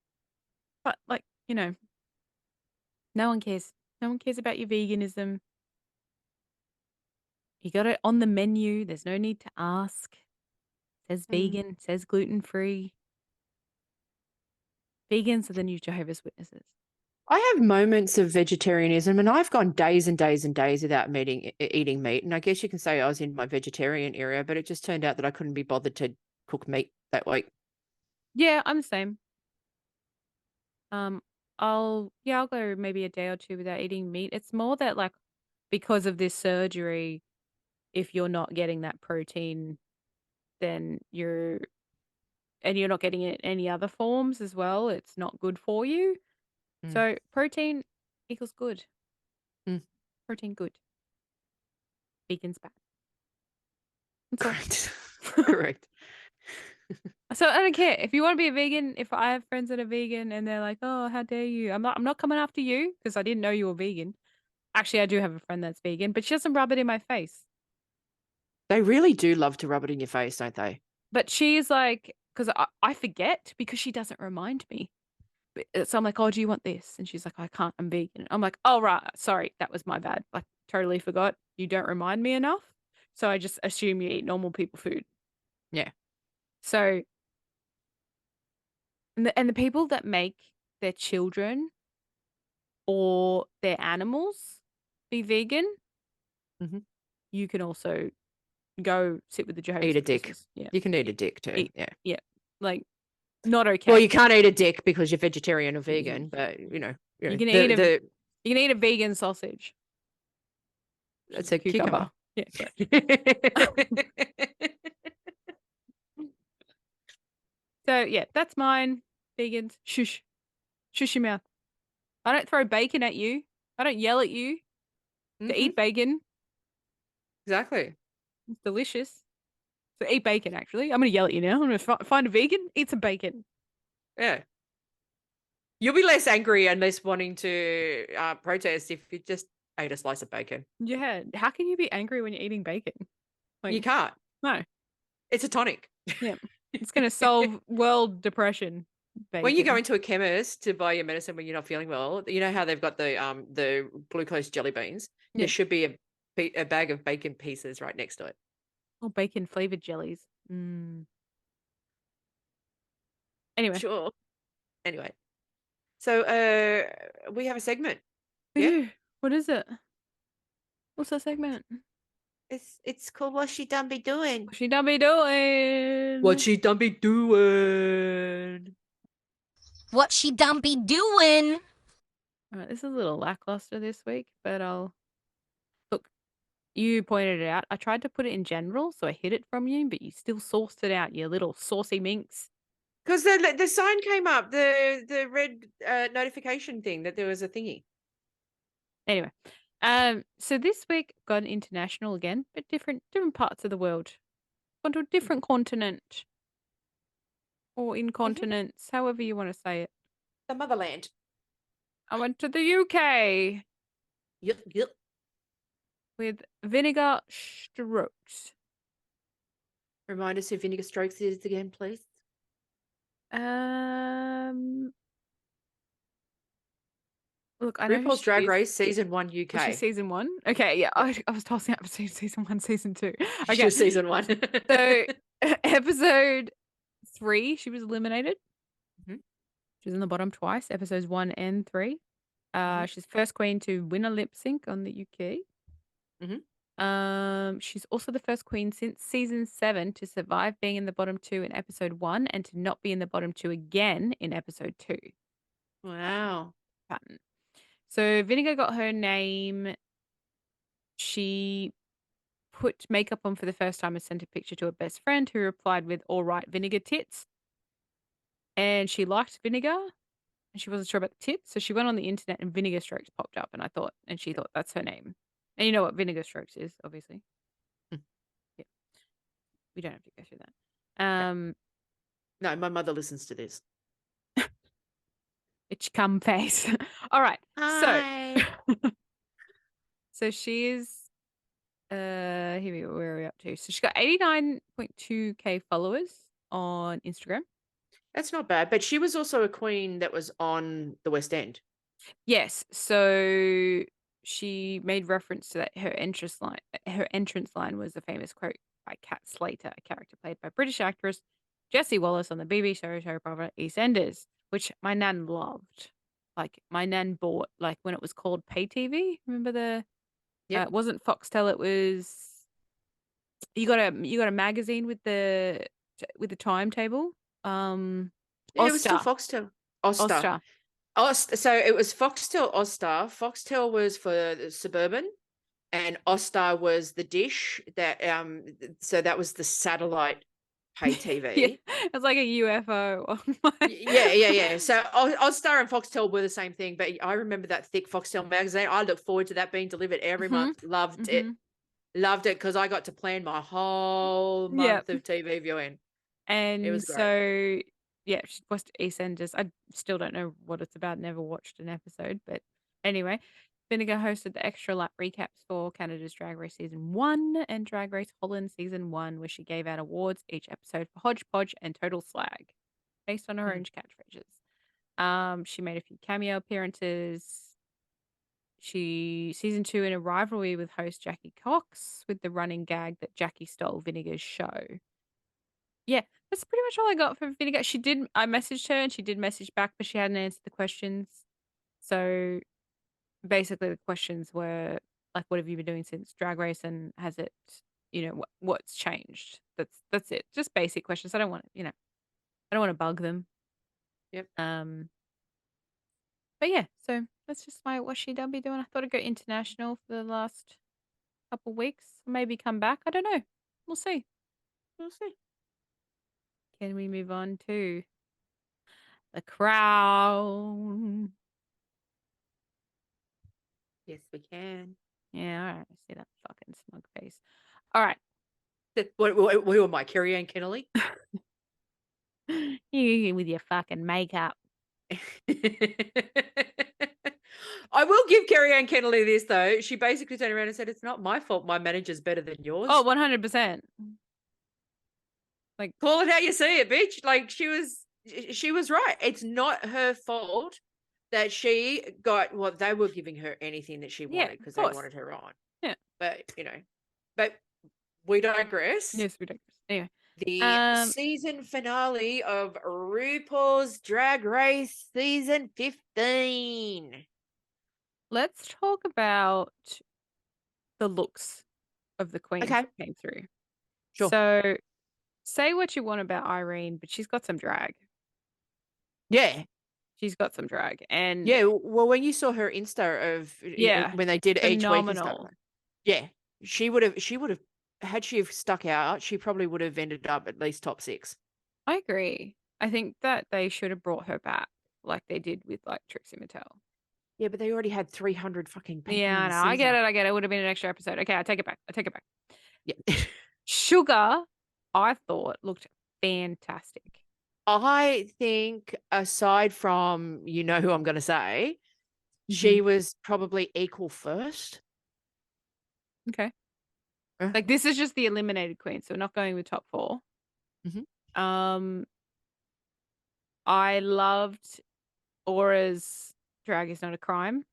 But no one cares. No one cares about your veganism. You got it on the menu. There's no need to ask. It says vegan. It says gluten-free. Vegans are the new Jehovah's Witnesses. I have moments of vegetarianism, and I've gone days and days and days without eating meat. And I guess you can say I was in my vegetarian area, but it just turned out that I couldn't be bothered to cook meat that week. Yeah, I'm the same. I'll go maybe a day or two without eating meat. It's more that, like, because of this surgery, if you're not getting that protein, then you're not getting it in any other forms as well, it's not good for you. So protein equals good. Protein good. Vegan's bad. That's all. Correct. Correct. So I don't care if you want to be a vegan. If I have friends that are vegan and they're like, "Oh, how dare you?" I'm not coming after you because I didn't know you were vegan. Actually, I do have a friend that's vegan, but she doesn't rub it in my face. They really do love to rub it in your face, don't they? But she's like, because I forget because she doesn't remind me. So I'm like, "Oh, do you want this?" And she's like, "I can't. I'm vegan." I'm like, "Oh, right. Sorry, that was my bad. Like, totally forgot. You don't remind me enough. So I just assume you eat normal people food." Yeah. So, and the people that make their children or their animals be vegan, Mhm. you can also go sit with the Jehovah's Eat a dick. Witnesses. Yeah. You can eat a dick too. Eat. Yeah. Yeah. Like, not okay. Well, you can't eat a dick because you're vegetarian or vegan, but You can eat you can eat a vegan sausage. It's a cucumber. Yeah, correct. So yeah, that's mine. Vegans, shush, shush your mouth. I don't throw bacon at you. I don't yell at you to eat bacon. Exactly. It's delicious. So eat bacon. Actually, I'm gonna yell at you now. I'm gonna find a vegan, eat some bacon. Yeah. You'll be less angry and less wanting to protest if you just ate a slice of bacon. Yeah. How can you be angry when you're eating bacon? You can't. No. It's a tonic. Yeah. It's gonna solve world depression. Bacon. When you go into a chemist to buy your medicine when you're not feeling well, you know how they've got the glucose jelly beans. Yeah. There should be a bag of bacon pieces right next to it. Oh, bacon flavored jellies. Mm. Anyway. Sure. Anyway. So we have a segment. We Yeah. do. What is it? What's that segment? It's called What She Done Be Doing. What she done be doing? What she done be doing. What she done be doing? All right, this is a little lackluster this week, but look. You pointed it out. I tried to put it in general, so I hid it from you, but you still sourced it out, you little saucy minx. Because the sign came up, the red notification thing that there was a thingy. Anyway, so this week got international again, but different parts of the world. Gone to a different continent or incontinence, however you want to say it. The motherland. I went to the UK. Yep. With Vinegar Strokes. Remind us who Vinegar Strokes is again, please. Look, I know RuPaul's Drag Race Season 1 UK. Was she Season 1? Okay, yeah. I was tossing up between Season 1 Season 2. Okay. She was Season 1. So, episode 3, she was eliminated. Mm-hmm. She was in the bottom twice, episodes 1 and 3. She's first queen to win a lip sync on the UK. She's also the first queen since Season 7 to survive being in the bottom 2 in episode 1 and to not be in the bottom 2 again in episode 2. Wow. Pattern. So Vinegar got her name. She put makeup on for the first time and sent a picture to her best friend who replied with, "All right, Vinegar tits." And she liked Vinegar and she wasn't sure about the tits. So she went on the internet and Vinegar Strokes popped up and she thought that's her name. And you know what Vinegar Strokes is, obviously. Yeah. We don't have to go through that. No, my mother listens to this. It's cum face. All right. Hi. So she's here we go. Where are we up to? So she got 89.2k followers on Instagram. That's not bad, but she was also a queen that was on the West End. Yes. So she made reference to that her entrance line was a famous quote by Kat Slater, a character played by British actress Jessie Wallace on the BBC show proper EastEnders, which my nan loved. Like my nan bought like when it was called pay TV. Remember the it wasn't Foxtel, it was you got a magazine with the timetable. It was still Foxtel. Ostar. So it was Foxtel Ostar. Foxtel was for the Suburban and Ostar was the dish that so that was the satellite pay TV. Yeah, it's like a UFO. Yeah. So Ostar and Foxtel were the same thing, but I remember that thick Foxtel magazine. I look forward to that being delivered every month. Loved it because I got to plan my whole month of TV viewing. And was great. so, yeah, she watched EastEnders. I still don't know what it's about. Never watched an episode. But anyway, Vinegar hosted the extra lap recaps for Canada's Drag Race Season 1 and Drag Race Holland Season 1, where she gave out awards each episode for Hodgepodge and Total Slag, based on her own catchphrases. She made a few cameo appearances. Season 2 in a rivalry with host Jackie Cox, with the running gag that Jackie stole Vinegar's show. Yeah, that's pretty much all I got for Vinegar. I messaged her and she did message back, but she hadn't answered the questions. So basically the questions were like, what have you been doing since Drag Race, and has it, what's changed? That's it. Just basic questions. I don't want to bug them. Yep. But yeah, so that's just what she done be doing. I thought I'd go international for the last couple weeks. Maybe come back. I don't know. We'll see. We'll see. Can we move on to the crown? Yes, we can. Yeah, all right. I see that fucking smug face. All right. Who am I? Kerri Anne Kennerly? You with your fucking makeup. I will give Kerri Anne Kennerly this, though. She basically turned around and said, it's not my fault my manager's better than yours. Oh, 100%. Like, call it how you see it, bitch. Like, she was right. It's not her fault that she got what they were giving her anything that she wanted because they wanted her on. Yeah. But, but we digress. Yes, we digress. Anyway. The season finale of RuPaul's Drag Race Season 15. Let's talk about the looks of the queens that came through. Sure. So, say what you want about Irene, but she's got some drag. Yeah. She's got some drag. And yeah, well, when you saw her Insta of when they did each week and stuff, yeah, she would have had she have stuck out, she probably would have ended up at least top 6. I agree. I think that they should have brought her back like they did with like Trixie Mattel. Yeah, but they already had 300 fucking people. Yeah, I know. I get it. It would have been an extra episode. Okay, I take it back. Yeah. Sugar, I thought, looked fantastic. I think aside from, who I'm going to say, she was probably equal first. Okay. Like, this is just the eliminated queen, so we're not going with top 4. I loved Aura's Drag Is Not a Crime.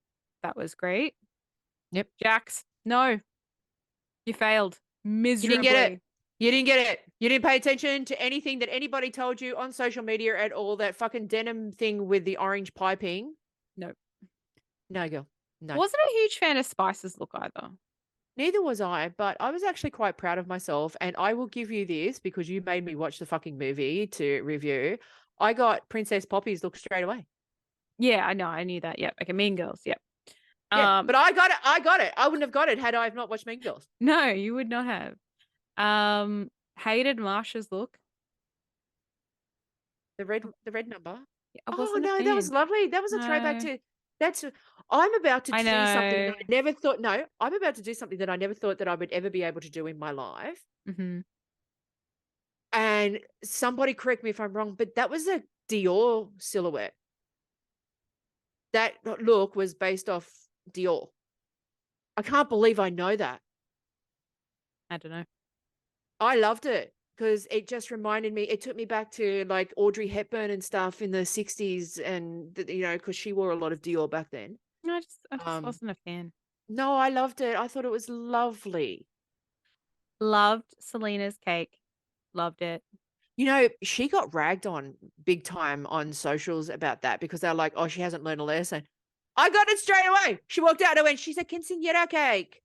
That was great. Yep. Jax, no. You failed miserably. You didn't get it. You didn't pay attention to anything that anybody told you on social media at all. That fucking denim thing with the orange piping. No. No, girl. No. Wasn't a huge fan of Spice's look either. Neither was I, but I was actually quite proud of myself. And I will give you this because you made me watch the fucking movie to review. I got Princess Poppy's look straight away. Yeah, I know. I knew that. Yep. Okay, Mean Girls. Yep. Yeah, but I got it. I wouldn't have got it had I have not watched Mean Girls. No, you would not have. Hated Marsha's look. The red number. Yeah, oh no, that was lovely. That was a throwback to. I'm about to do something that I never thought. No, I'm about to do something that I never thought that I would ever be able to do in my life. And somebody correct me if I'm wrong, but that was a Dior silhouette. That look was based off Dior. I can't believe I know that. I don't know. I loved it because it just reminded me. It took me back to like Audrey Hepburn and stuff in the 60s, and because she wore a lot of Dior back then. No, I just wasn't a fan. No, I loved it. I thought it was lovely. Loved Selena's cake. Loved it. She got ragged on big time on socials about that because they're like, oh, she hasn't learned a lesson. I got it straight away. She walked out and went, she's a quinceañera cake.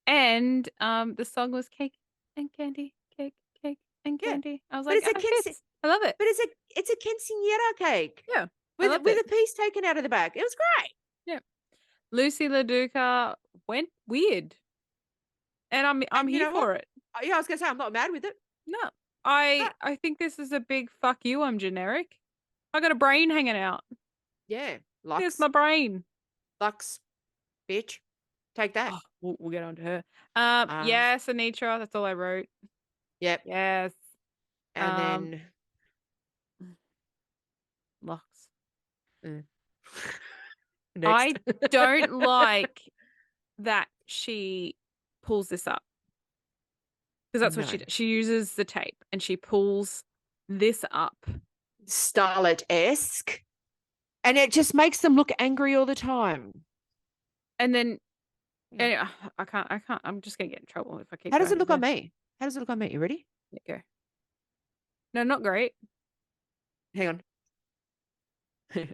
And the song was Cake and Candy, Cake and Candy. I was like, I love it. But it's a quinceañera cake. Yeah. With a piece taken out of the back. It was great. Yeah. Lucy LaDuca went weird. And I'm here for it. Yeah, I was gonna say I'm not mad with it. No. I think this is a big fuck you, I'm generic. I got a brain hanging out. Yeah. Here's my brain. Lux. Bitch. Take that. Oh, we'll get on to her. Yes, Anitra. That's all I wrote. Yep. Yes. And then Lux. mm. I Next. don't like that she pulls this up because that's what she No. does. She uses the tape and she pulls this up. Starlet-esque. And it just makes them look angry all the time. And then Yeah. anyway, I can't. I'm just gonna get in trouble if I keep How does going it look with on this. me? How does it look on me? You ready? Yeah, go. No, not great. Hang on. I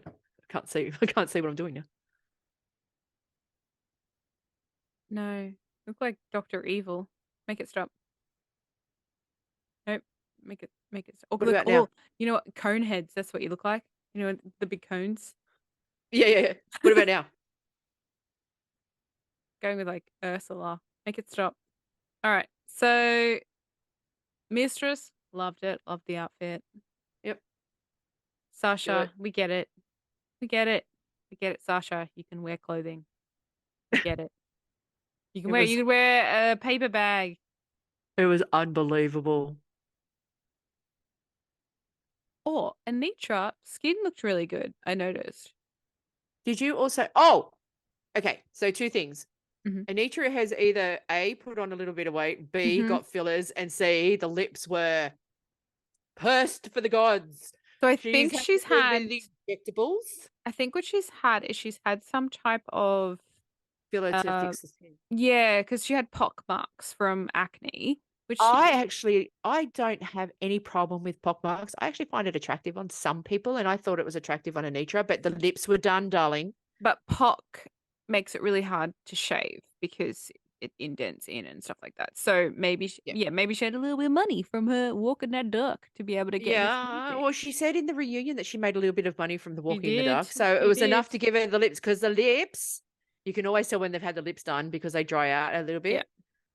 can't see what I'm doing now. No. Look like Dr. Evil. Make it stop. Nope. Make it stop. Oh, What about now? you know what? Cone heads, that's what you look like. You know, the big cones. Yeah. What about now? Going with like Ursula. Make it stop. All right. So Mistress, loved it. Loved the outfit. Yep. Sasha, we get it. We get it. We get it, Sasha. You can wear clothing. We get it. You can wear a paper bag. It was unbelievable. Oh, Anitra, skin looked really good, I noticed. Did you also? Oh, okay. So 2 things. Mhm. Anitra has either A, put on a little bit of weight, B, Mhm. got fillers, and C, the lips were pursed for the gods. So I She's think had she's to do had the injectables I think what she's had is she's had some type of filler to fix the skin. yeah, because she had pock marks from acne, which I don't have any problem with pock marks. I actually find it attractive on some people, and I thought it was attractive on Anitra, but the lips were done, darling. but pock makes it really hard to shave because it indents in and stuff like that. So maybe maybe she had a little bit of money from her walking that duck to be able to get her skin Yeah, fixed. well, she said in the reunion that she made a little bit of money from the She walking the did. duck, so it She was enough to did. give her the lips, because the lips, you can always tell when they've had the lips done because they dry out a little Yeah.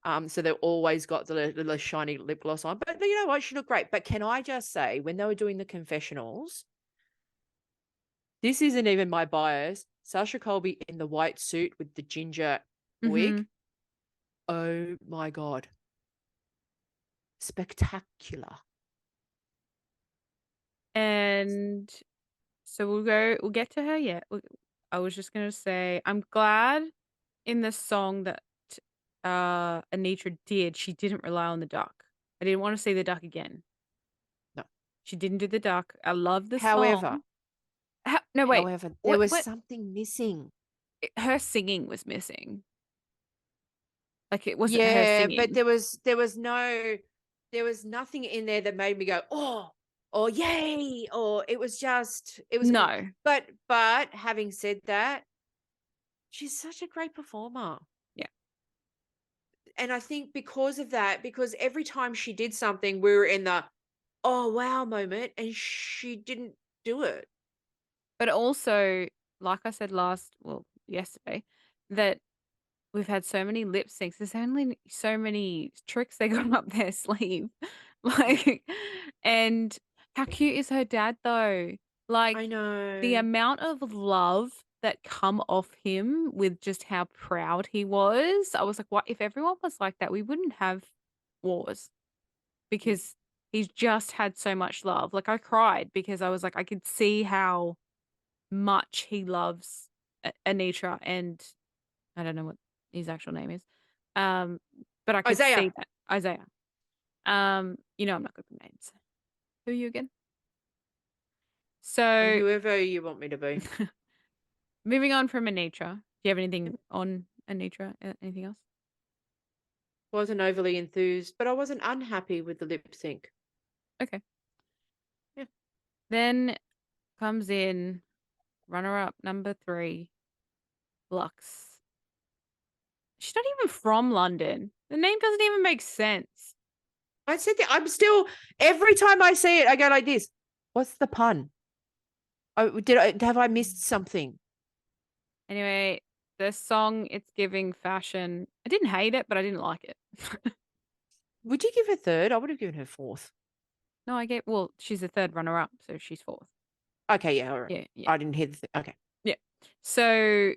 bit. So they've always got the little shiny lip gloss on. But you know what? She looked great. But can I just say, when they were doing the confessionals, this isn't even my bias. Sasha Colby in the white suit with the ginger wig. Mhm. Oh my God. Spectacular. And so we'll get to her yet. I was just gonna say I'm glad in the song that Anitra did, she didn't rely on the duck. I didn't want to see the duck again. No. She didn't do the duck. I love the However, song. No, wait. there was What? something missing. Her singing was missing. Like it wasn't her Yeah, singing. but there was nothing in there that made me go, oh, or yay, or it was No. but having said that, she's such a great performer. Yeah. And I think because of that, because every time she did something, we were in the oh wow moment, and she didn't do it. But also, like I said yesterday, that we've had so many lip syncs. There's only so many tricks they got up their sleeve. Like, and how cute is her dad though? Like, I know. the amount of love that come off him with just how proud he was. I was like, what if everyone was like that? We wouldn't have wars because he's just had so much love. Like I cried because I was like, I could see how much he loves Anitra, and I don't know what his actual name is. But I could see Isaiah. that. Isaiah. You know I'm not good with names. Who are you again? So Whoever you want me to be. moving on from Anitra. Do you have anything on Anitra? Anything else? Wasn't overly enthused, but I wasn't unhappy with the lip sync. Okay. Yeah. Then comes in runner-up number 3, Lux. She's not even from London. The name doesn't even make sense. I said that I'm still, every time I see it, I go like this. What's the pun? Oh, have I missed something? Anyway, the song, it's giving fashion. I didn't hate it, but I didn't like it. Would you give her 3rd? I would have given her 4th. No, she's the 3rd runner-up, so she's 4th. Okay, yeah, all right. Yeah. I didn't hear the okay. Yeah. So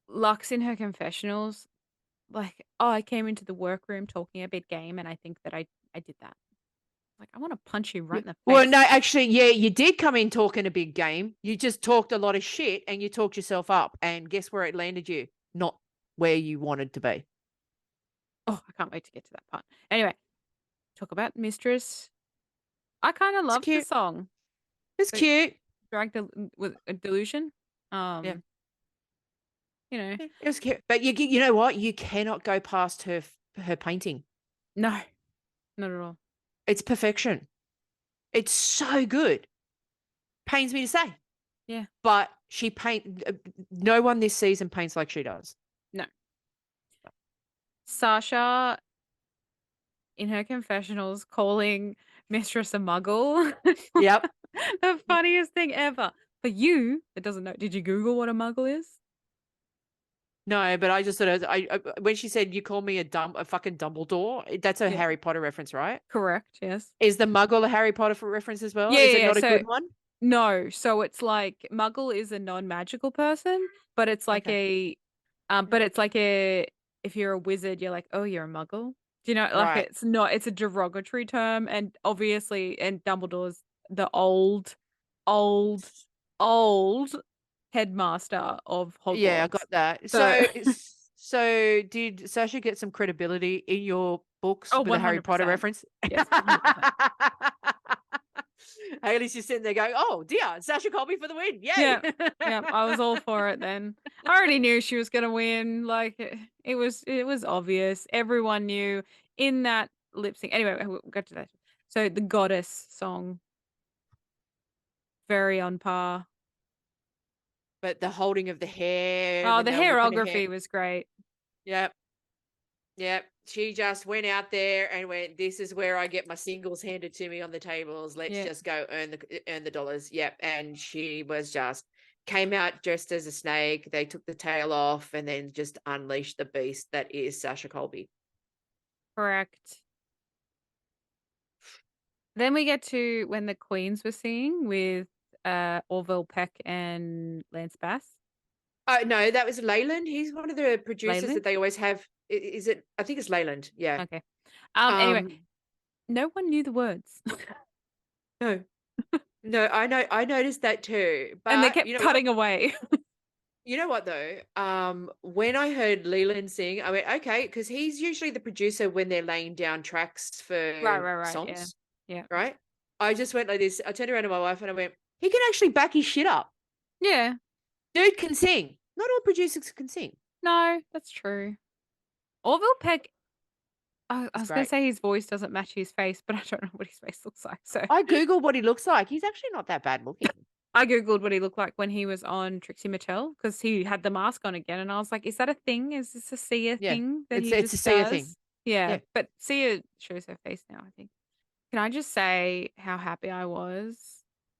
Lux in her confessionals, like, I came into the workroom talking a big game, and I think that I did that. Like, I want to punch you right in the face. Well, no, actually, yeah, you did come in talking a big game. You just talked a lot of shit and you talked yourself up. And guess where it landed you? Not where you wanted to be. Oh, I can't wait to get to that part. Anyway, talk about Mistress. I kind of It's loved the cute. song. It's But cute. with a delusion. Yeah. You know, It was cute. But you know what? You cannot go past her painting. no, not at all. It's perfection. It's so good. Pains me to say. Yeah. But no one this season paints like she does. No. Sasha, in her confessionals, calling Mistress a muggle. Yep. The funniest thing ever. For you that doesn't know, did you Google what a muggle is? No, but I just sort of when she said you call me a fucking Dumbledore, that's a Yeah. Harry Potter reference, right? Correct, yes. Is the Muggle a Harry Potter reference as well? Yeah, Is it yeah, not a so good one? no, so it's like muggle is a non-magical person, but it's like but it's like if you're a wizard, you're like, oh, you're a muggle. Do you know, like Right. it's a derogatory term, and obviously, and Dumbledore's the old headmaster of Hogwarts. Yeah, I got that. So did Sasha get some credibility in your books with a Harry Potter 100%. reference? Yes, 100%. Hailey's just sitting there going, "Oh dear, Sasha Colby for the win! Yay!" Yeah, I was all for it then. I already knew she was gonna win. Like it was obvious. Everyone knew in that lip sync. Anyway, we'll get to that. So the Goddess song, very on par. But the holding of the hair. Oh, when the they were whipping her hair. hairography was great. Yep. Yep. She just went out there and went, this is where I get my singles handed to me on the tables. Let's just go earn the dollars. Yep. And she was just came out dressed as a snake. They took the tail off and then just unleashed the beast that is Sasha Colby. Correct. Then we get to when the Queens were singing with Orville Peck and Lance Bass. Oh, no, that was Leyland. He's one of the producers Leyland? that they always have. Is it? I think it's Leyland. Yeah. Okay. Anyway, no one knew the words. No. No, I know. I noticed that too. But And they kept cutting away. You know what though? When I heard Leland sing, I went, okay, because he's usually the producer when they're laying down tracks for Right. songs. Yeah. Right? I just went like this. I turned around to my wife and I went, he can actually back his shit up. Yeah. Dude can sing. Not all producers can sing. No, that's true. Orville Peck, I was going to great. say his voice doesn't match his face, but I don't know what his face looks like. So I Googled what he looks like. He's actually not that bad looking. I Googled what he looked like when he was on Trixie Mattel because he had the mask on again. And I was like, is that a thing? Is this a Sia thing that he it's just a Sia does? thing. Yeah, but Sia shows her face now, I think. Can I just say how happy I was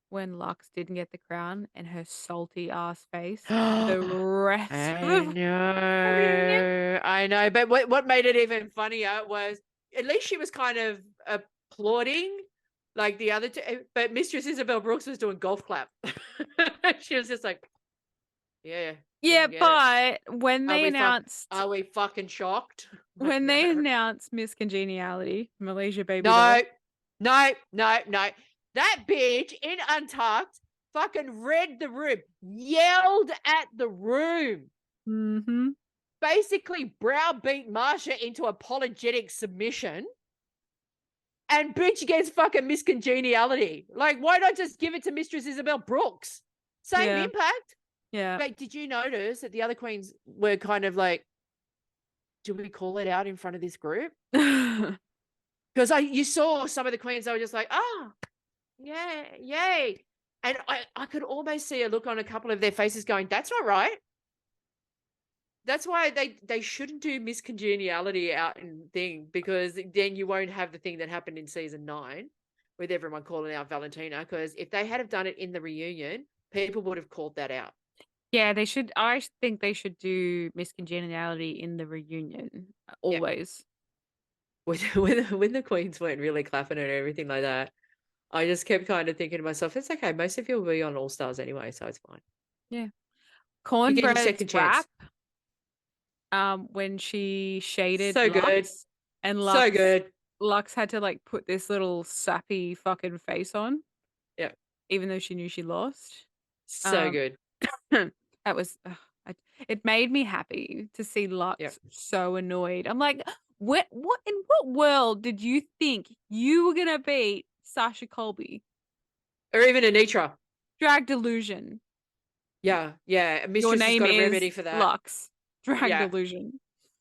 when Lux didn't get the crown and her salty ass face the rest of the I know. But what made it even funnier was at least she was kind of applauding like the other two. But Mistress Isabel Brooks was doing golf clap. She was just like, yeah. Yeah, but when they announced... Are we fucking shocked? When they announced Miss Congeniality, Malaysia Baby No. That bitch in Untucked fucking read the room, yelled at the room. Mm-hmm. Basically browbeat Marsha into apologetic submission. And bitch gets fucking Miss Congeniality. Like, why not just give it to Mistress Isabel Brooks? Same impact. Yeah. But did you notice that the other queens were kind of like, do we call it out in front of this group? Because you saw some of the queens, they were just like, oh, yeah, yay. And I could almost see a look on a couple of their faces going, that's not right. That's why they shouldn't do Miss Congeniality out in thing, because then you won't have the thing that happened in season 9 with everyone calling out Valentina. Because if they had have done it in the reunion, people would have called that out. Yeah, they should. I think they should do Miss Congeniality in the reunion always. When the queens weren't really clapping and everything like that, I just kept kind of thinking to myself, it's okay. Most of you will be on All Stars anyway, so it's fine. Yeah. You get your second Cornbread's chance. rap, when she shaded So good. Lux, and Lux, So good. Lux had to like put this little sappy fucking face on. Yeah. Even though she knew she lost. So good. That was it made me happy to see Lux so annoyed. I'm like, what in what world did you think you were gonna beat Sasha Colby? Or even Anitra. Drag delusion. Yeah. Your Mistress has name got a is remedy for that. Lux. Drag Yeah. delusion.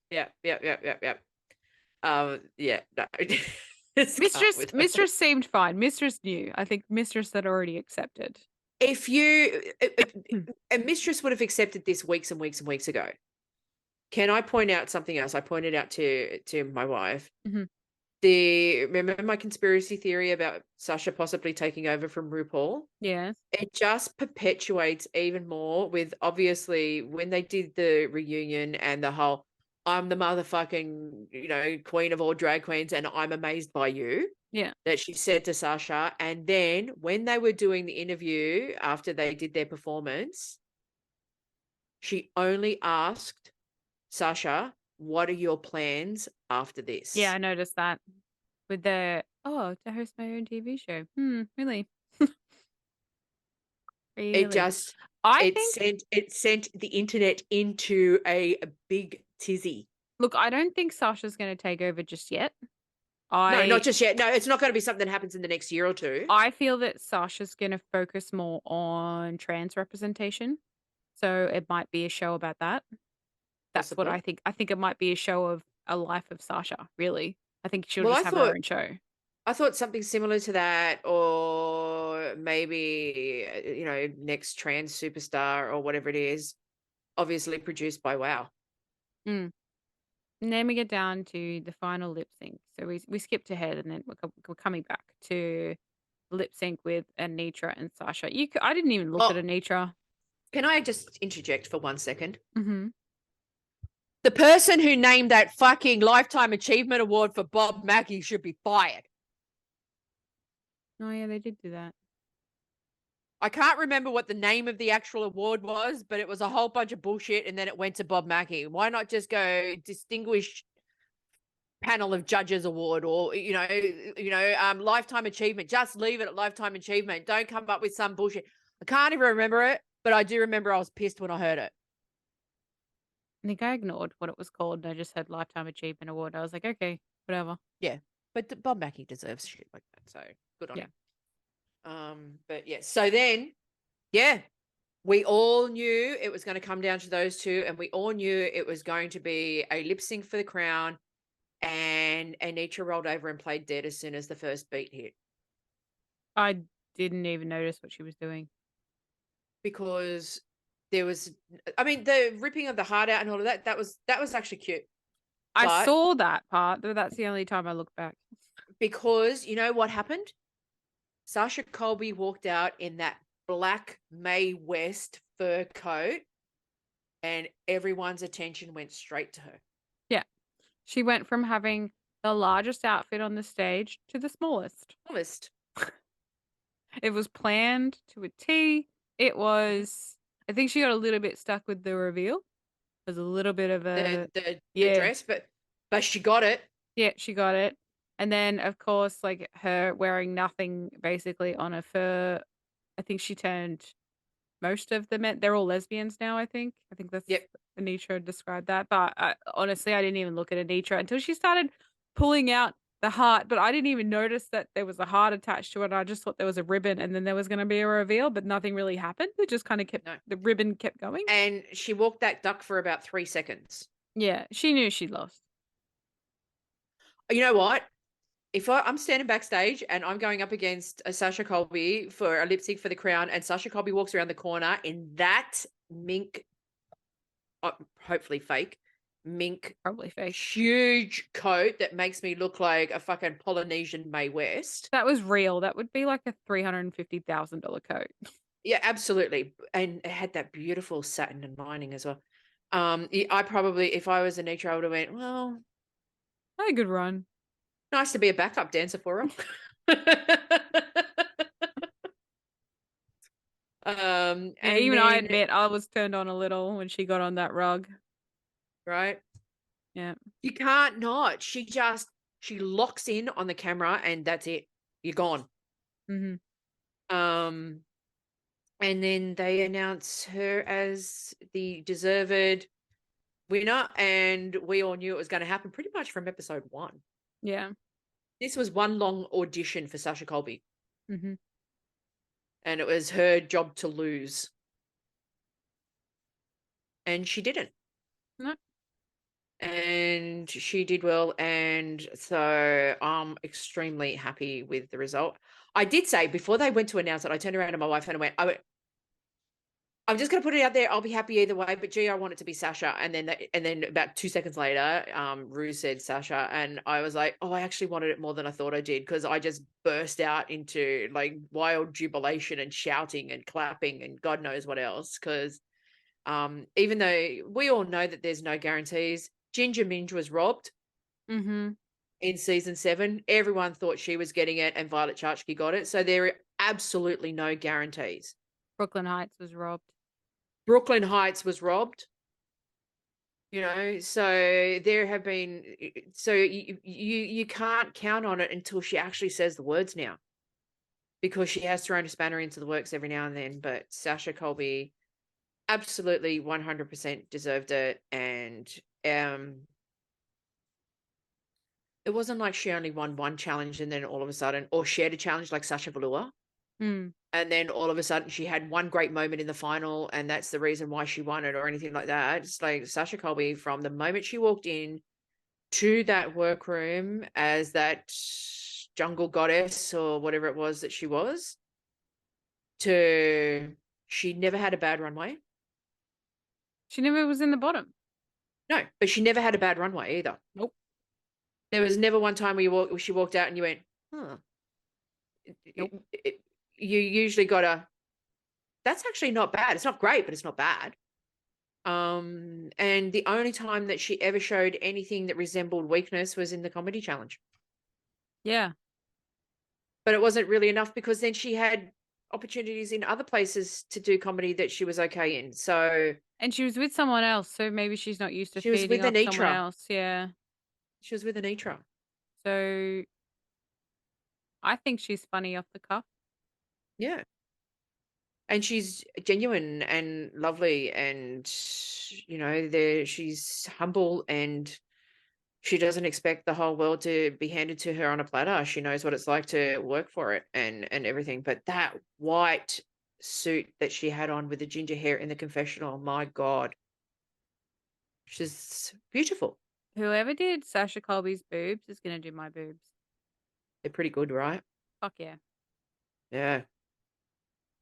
Yeah. Yeah. No. Mistress seemed fine. Mistress knew. I think Mistress had already accepted. If you a Mistress would have accepted this weeks and weeks and weeks ago. Can I point out something else? I pointed out to my wife. Mhm. Remember my conspiracy theory about Sasha possibly taking over from RuPaul? Yes. It just perpetuates even more with obviously when they did the reunion and the whole I'm the motherfucking, queen of all drag queens and I'm amazed by you. Yeah. That she said to Sasha. And then when they were doing the interview after they did their performance, she only asked Sasha, what are your plans after this? Yeah, I noticed that. With to host my own TV show. Really? It Really? just it sent the internet into a big tizzy. Look, I don't think Sasha's going to take over just yet. No, not just yet. No, it's not going to be something that happens in the next year or two. I feel that Sasha's going to focus more on trans representation. So it might be a show about that. That's what I think. I think it might be a show of a life of Sasha, really. I think she'll just have her own show. I thought something similar to that, or maybe, next trans superstar or whatever it is, obviously produced by WoW. And then we get down to the final lip sync. So we skipped ahead and then we're coming back to lip sync with Anitra and Sasha. I didn't even look at Anitra. Can I just interject for 1 second? Mm-hmm. The person who named that fucking Lifetime Achievement Award for Bob Mackie should be fired. Oh, yeah, they did do that. I can't remember what the name of the actual award was, but it was a whole bunch of bullshit, and then it went to Bob Mackie. Why not just go Distinguished Panel of Judges Award or, Lifetime Achievement? Just leave it at Lifetime Achievement. Don't come up with some bullshit. I can't even remember it, but I do remember I was pissed when I heard it. I think I ignored what it was called and I just had Lifetime Achievement Award. I was like, okay, whatever. Yeah, but Bob Mackie deserves shit like that, so good on him. But yeah, so then, we all knew it was going to come down to those two, and we all knew it was going to be a lip sync for the crown, and Anitra rolled over and played dead as soon as the first beat hit. I didn't even notice what she was doing. Because there was, the ripping of the heart out and all of that, that was actually cute. I saw that part, but that's the only time I looked back. Because you know what happened? Sasha Colby walked out in that black Mae West fur coat and everyone's attention went straight to her. Yeah. She went from having the largest outfit on the stage to the smallest. It was planned to a T. It was, I think she got a little bit stuck with the reveal. There's a little bit of the dress, but she got it. Yeah, she got it. And then, of course, like her wearing nothing basically on a fur. I think she turned most of the men. They're all lesbians now, I think. I think that's Anitra described that. But honestly, I didn't even look at Anitra until she started pulling out the heart. But I didn't even notice that there was a heart attached to it. I just thought there was a ribbon and then there was going to be a reveal, but nothing really happened. It just kind of the ribbon kept going. And she walked that duck for about 3 seconds. Yeah, she knew she lost. You know what? If I'm standing backstage and I'm going up against a Sasha Colby for a lip sync for the crown and Sasha Colby walks around the corner in that mink, hopefully fake, mink, probably fake, huge coat that makes me look like a fucking Polynesian Mae West. That was real. That would be like a $350,000 coat. Yeah, absolutely. And it had that beautiful satin and lining as well. I probably, if I was Anitra, I would have went, well, had a good run. Nice to be a backup dancer for her. And even I admit I was turned on a little when she got on that rug. Right? Yeah. You can't not. She She locks in on the camera and that's it. You're gone. Mm-hmm. And then they announce her as the deserved winner, and we all knew it was going to happen pretty much from episode 1. Yeah. This was one long audition for Sasha Colby, Mm-hmm. and it was her job to lose. And she didn't. No. And she did well, and so I'm extremely happy with the result. I did say before they went to announce it, I turned around to my wife and I went, I'm just going to put it out there. I'll be happy either way, but gee, I want it to be Sasha. And then about 2 seconds later, Rue said Sasha, and I was like, oh, I actually wanted it more than I thought I did, because I just burst out into like wild jubilation and shouting and clapping and God knows what else. Because even though we all know that there's no guarantees, Ginger Minge was robbed Mm-hmm. in season 7. Everyone thought she was getting it, and Violet Chachki got it. So there are absolutely no guarantees. Brooklyn Heights was robbed. Brooklyn Heights was robbed. So there have been, so you can't count on it until she actually says the words now, because she has thrown a spanner into the works every now and then. But Sasha Colby absolutely 100% deserved it. And it wasn't like she only won one challenge and then all of a sudden, or shared a challenge like Sasha Velour. Mm. And then all of a sudden she had one great moment in the final and that's the reason why she won it, or anything like that. It's like Sasha Colby, from the moment she walked in to that workroom as that jungle goddess or whatever it was that she was, to she never had a bad runway. She never was in the bottom. No, but she never had a bad runway either. Nope. There was never one time where she walked out and you went, huh. Nope. You usually got that's actually not bad. It's not great, but it's not bad. And the only time that she ever showed anything that resembled weakness was in the comedy challenge. Yeah. But it wasn't really enough, because then she had opportunities in other places to do comedy that she was okay in. So, And she was with someone else, so maybe she's not used to she was feeding with off someone Anitra. else. Yeah. She was with Anitra. So I think she's funny off the cuff. Yeah. And she's genuine and lovely, and she's humble, and she doesn't expect the whole world to be handed to her on a platter. She knows what it's like to work for it and everything. But that white suit that she had on with the ginger hair in the confessional, my God, she's beautiful. Whoever did Sasha Colby's boobs is going to do my boobs. They're pretty good, right? Fuck yeah. Yeah.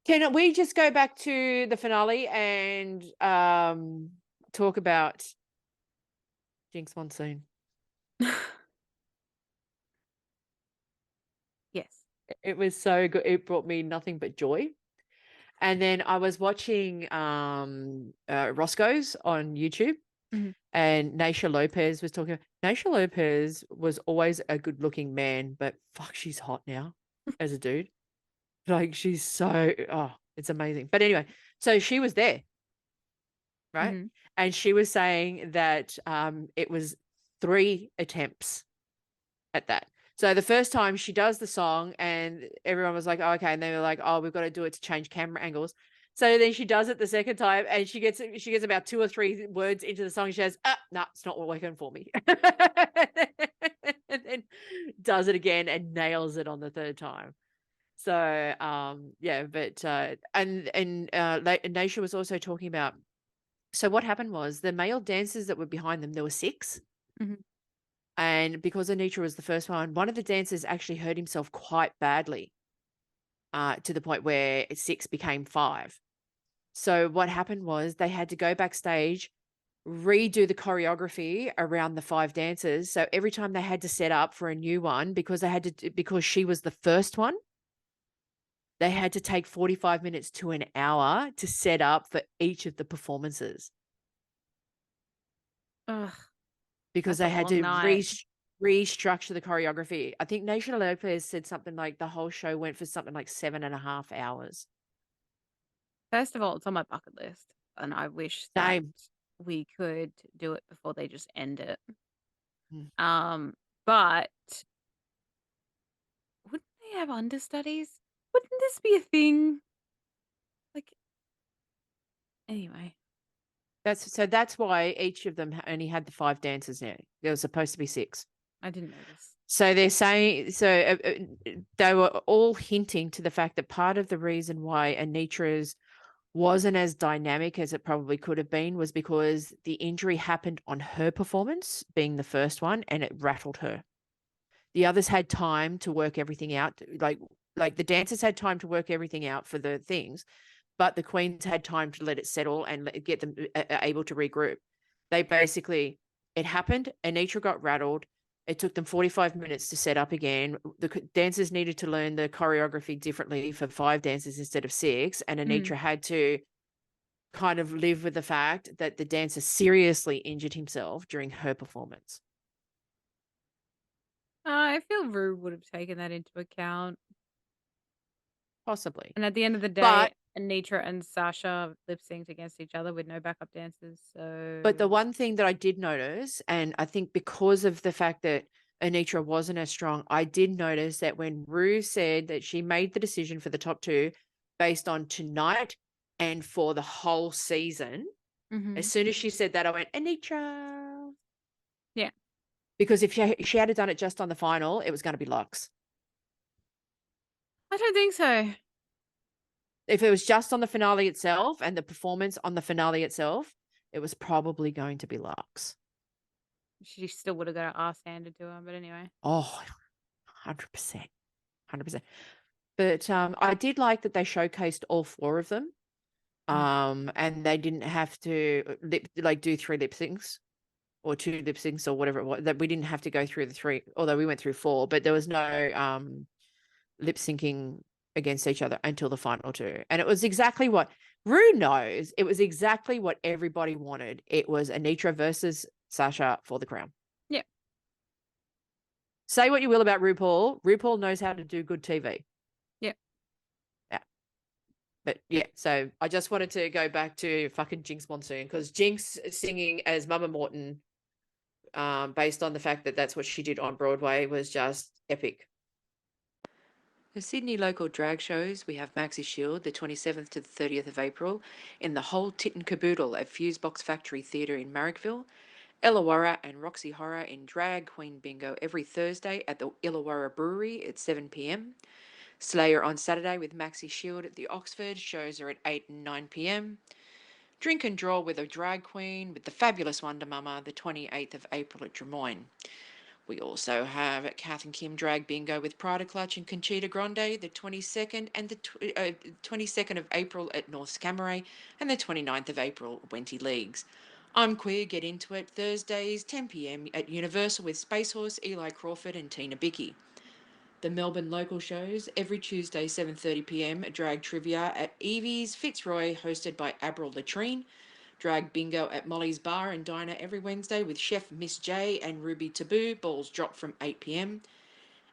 Can we just go back to the finale and talk about Jinx Monsoon? Yes. It was so good. It brought me nothing but joy. And then I was watching Roscoe's on YouTube, and Naisha Lopez was talking. Naisha Lopez was always a good-looking man, but fuck, she's hot now as a dude. Like, she's so, it's amazing. But anyway, so she was there, right? Mm-hmm. And she was saying that it was 3 attempts at that. So the first time she does the song and everyone was like, oh, okay. And they were like, oh, we've got to do it to change camera angles. So then she does it the second time and she gets about 2 or 3 words into the song. She says, no, it's not working for me. And then does it again and nails it on the third time. So, yeah, but, and Naisha was also talking about, so what happened was the male dancers that were behind them, there were 6. Mm-hmm. And because Anitra was the first one of the dancers actually hurt himself quite badly, to the point where 6 became 5. So what happened was they had to go backstage, redo the choreography around the 5 dancers. So every time they had to set up for a new one, because she was the first one, they had to take 45 minutes to an hour to set up for each of the performances. Ugh. Because That's they a had to long night. restructure the choreography. I think Naisha Lopez said something like the whole show went for something like 7.5 hours. First of all, it's on my bucket list, and I wish that Same. we could do it before they just end it. Mm. But wouldn't they have understudies? Wouldn't this be a thing? Like, anyway. That's why each of them only had the 5 dancers now. There was supposed to be 6. I didn't notice. So they're saying, they were all hinting to the fact that part of the reason why Anitra's wasn't as dynamic as it probably could have been was because the injury happened on her performance, being the first one, and it rattled her. The others had time to work everything out. Like the dancers had time to work everything out for the things, but the queens had time to let it settle and get them able to regroup. They basically, it happened. Anitra got rattled. It took them 45 minutes to set up again. The dancers needed to learn the choreography differently for 5 dancers instead of 6. And Anitra had to kind of live with the fact that the dancer seriously injured himself during her performance. I feel Rue would have taken that into account. Possibly. And at the end of the day, But Anitra and Sasha lip synced against each other with no backup dancers. But the So one thing that I did notice, and I think because of the fact that Anitra wasn't as strong, I did notice that when Rue said that she made the decision for the top 2 based on tonight and for the whole season, as soon as she said that, I went, Anitra. Yeah. Because if she had done it just on the final, it was going to be Lux. I don't think so. If it was just on the finale itself and the performance on the finale itself, it was probably going to be Lux. She still would have got her ass handed to her, but anyway. Oh, 100%. 100%. But I did like that they showcased all 4 of them. And they didn't have to do 3 lip syncs or 2 lip syncs or whatever it was. That we didn't have to go through the 3, although we went through 4, but there was no lip syncing against each other until the final 2. And it was exactly what Rue knows. It was exactly what everybody wanted. It was Anitra versus Sasha for the crown. Yeah. Say what you will about RuPaul. RuPaul knows how to do good TV. Yeah. Yeah. But yeah, so I just wanted to go back to fucking Jinx Monsoon, because Jinx singing as Mama Morton, based on the fact that that's what she did on Broadway, was just epic. The Sydney local drag shows, we have Maxi Shield the 27th to the 30th of April in the Whole Tit and Caboodle at Fusebox Factory Theatre in Marrickville. Illawarra and Roxy Horror in Drag Queen Bingo every Thursday at the Illawarra Brewery at 7 p.m. Slayer on Saturday with Maxi Shield at the Oxford. Shows are at 8 and 9 p.m. Drink and Draw with a Drag Queen with the fabulous Wonder Mama the 28th of April at Drummoyne. We also have Kath and Kim Drag Bingo with Prada Clutch and Conchita Grande the 22nd and the 22nd of April at North Scammeret, and the 29th of April Wenty Leagues. I'm Queer, Get Into It, Thursdays 10 p.m. at Universal with Space Horse, Eli Crawford and Tina Bickey. The Melbourne local shows every Tuesday 7:30 p.m. Drag Trivia at Evie's Fitzroy, hosted by Abril Latrine. Drag Bingo at Molly's Bar and Diner every Wednesday with Chef Miss J and Ruby Taboo. Balls drop from 8 p.m.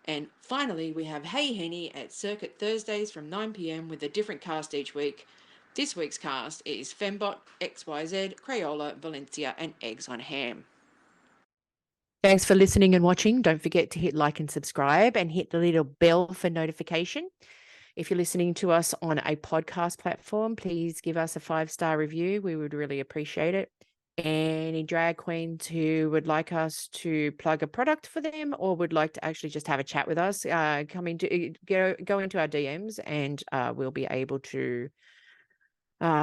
And finally, we have Hey Henny at Circuit Thursdays from 9 p.m. with a different cast each week. This week's cast is Fembot, XYZ, Crayola, Valencia, and Eggs on Ham. Thanks for listening and watching. Don't forget to hit like and subscribe and hit the little bell for notification. If you're listening to us on a podcast platform, please give us a 5-star review. We would really appreciate it. Any drag queens who would like us to plug a product for them or would like to actually just have a chat with us, go into our DMs and we'll be able to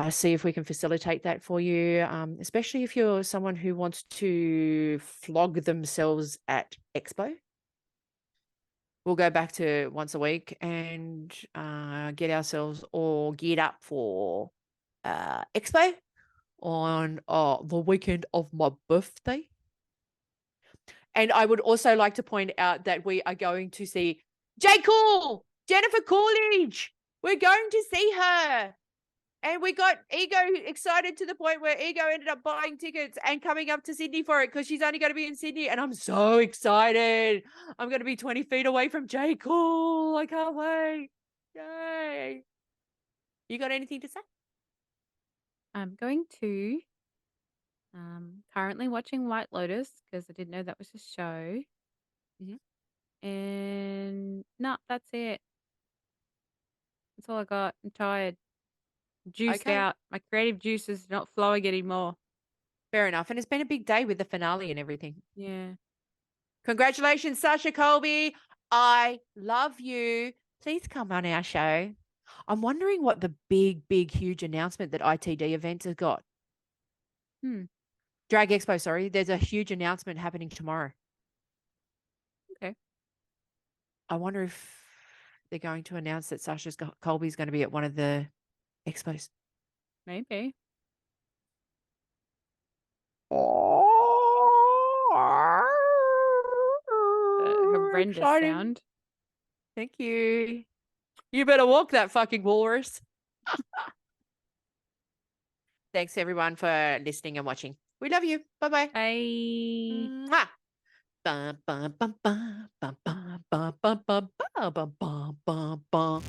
see if we can facilitate that for you, especially if you're someone who wants to flog themselves at Expo. We'll go back to once a week and get ourselves all geared up for Expo on the weekend of my birthday. And I would also like to point out that we are going to see J. Cool, Jennifer Coolidge. We're going to see her. And we got Ego excited to the point where Ego ended up buying tickets and coming up to Sydney for it because she's only going to be in Sydney. And I'm so excited. I'm going to be 20 feet away from J. Cool. I can't wait. Yay. You got anything to say? I'm going to currently watching White Lotus because I didn't know that was a show. And no, that's it. That's all I got. I'm tired. Juiced Okay. out. My creative juice is not flowing anymore. Fair enough. And it's been a big day with the finale and everything. Yeah. Congratulations, Sasha Colby. I love you. Please come on our show. I'm wondering what the big, huge announcement that ITD Events has got. Drag Expo, sorry. There's a huge announcement happening tomorrow. Okay. I wonder if they're going to announce that Sasha Colby is going to be at one of the expos. Maybe. Horrendous Exciting. sound. Thank you. You better walk that fucking walrus. Thanks, everyone, for listening and watching. We love you. Bye-bye. Bye. Mwah. Bum, bum, bum, bum, bum, bum, bum, bum, bum, bum, bum, bum, bum.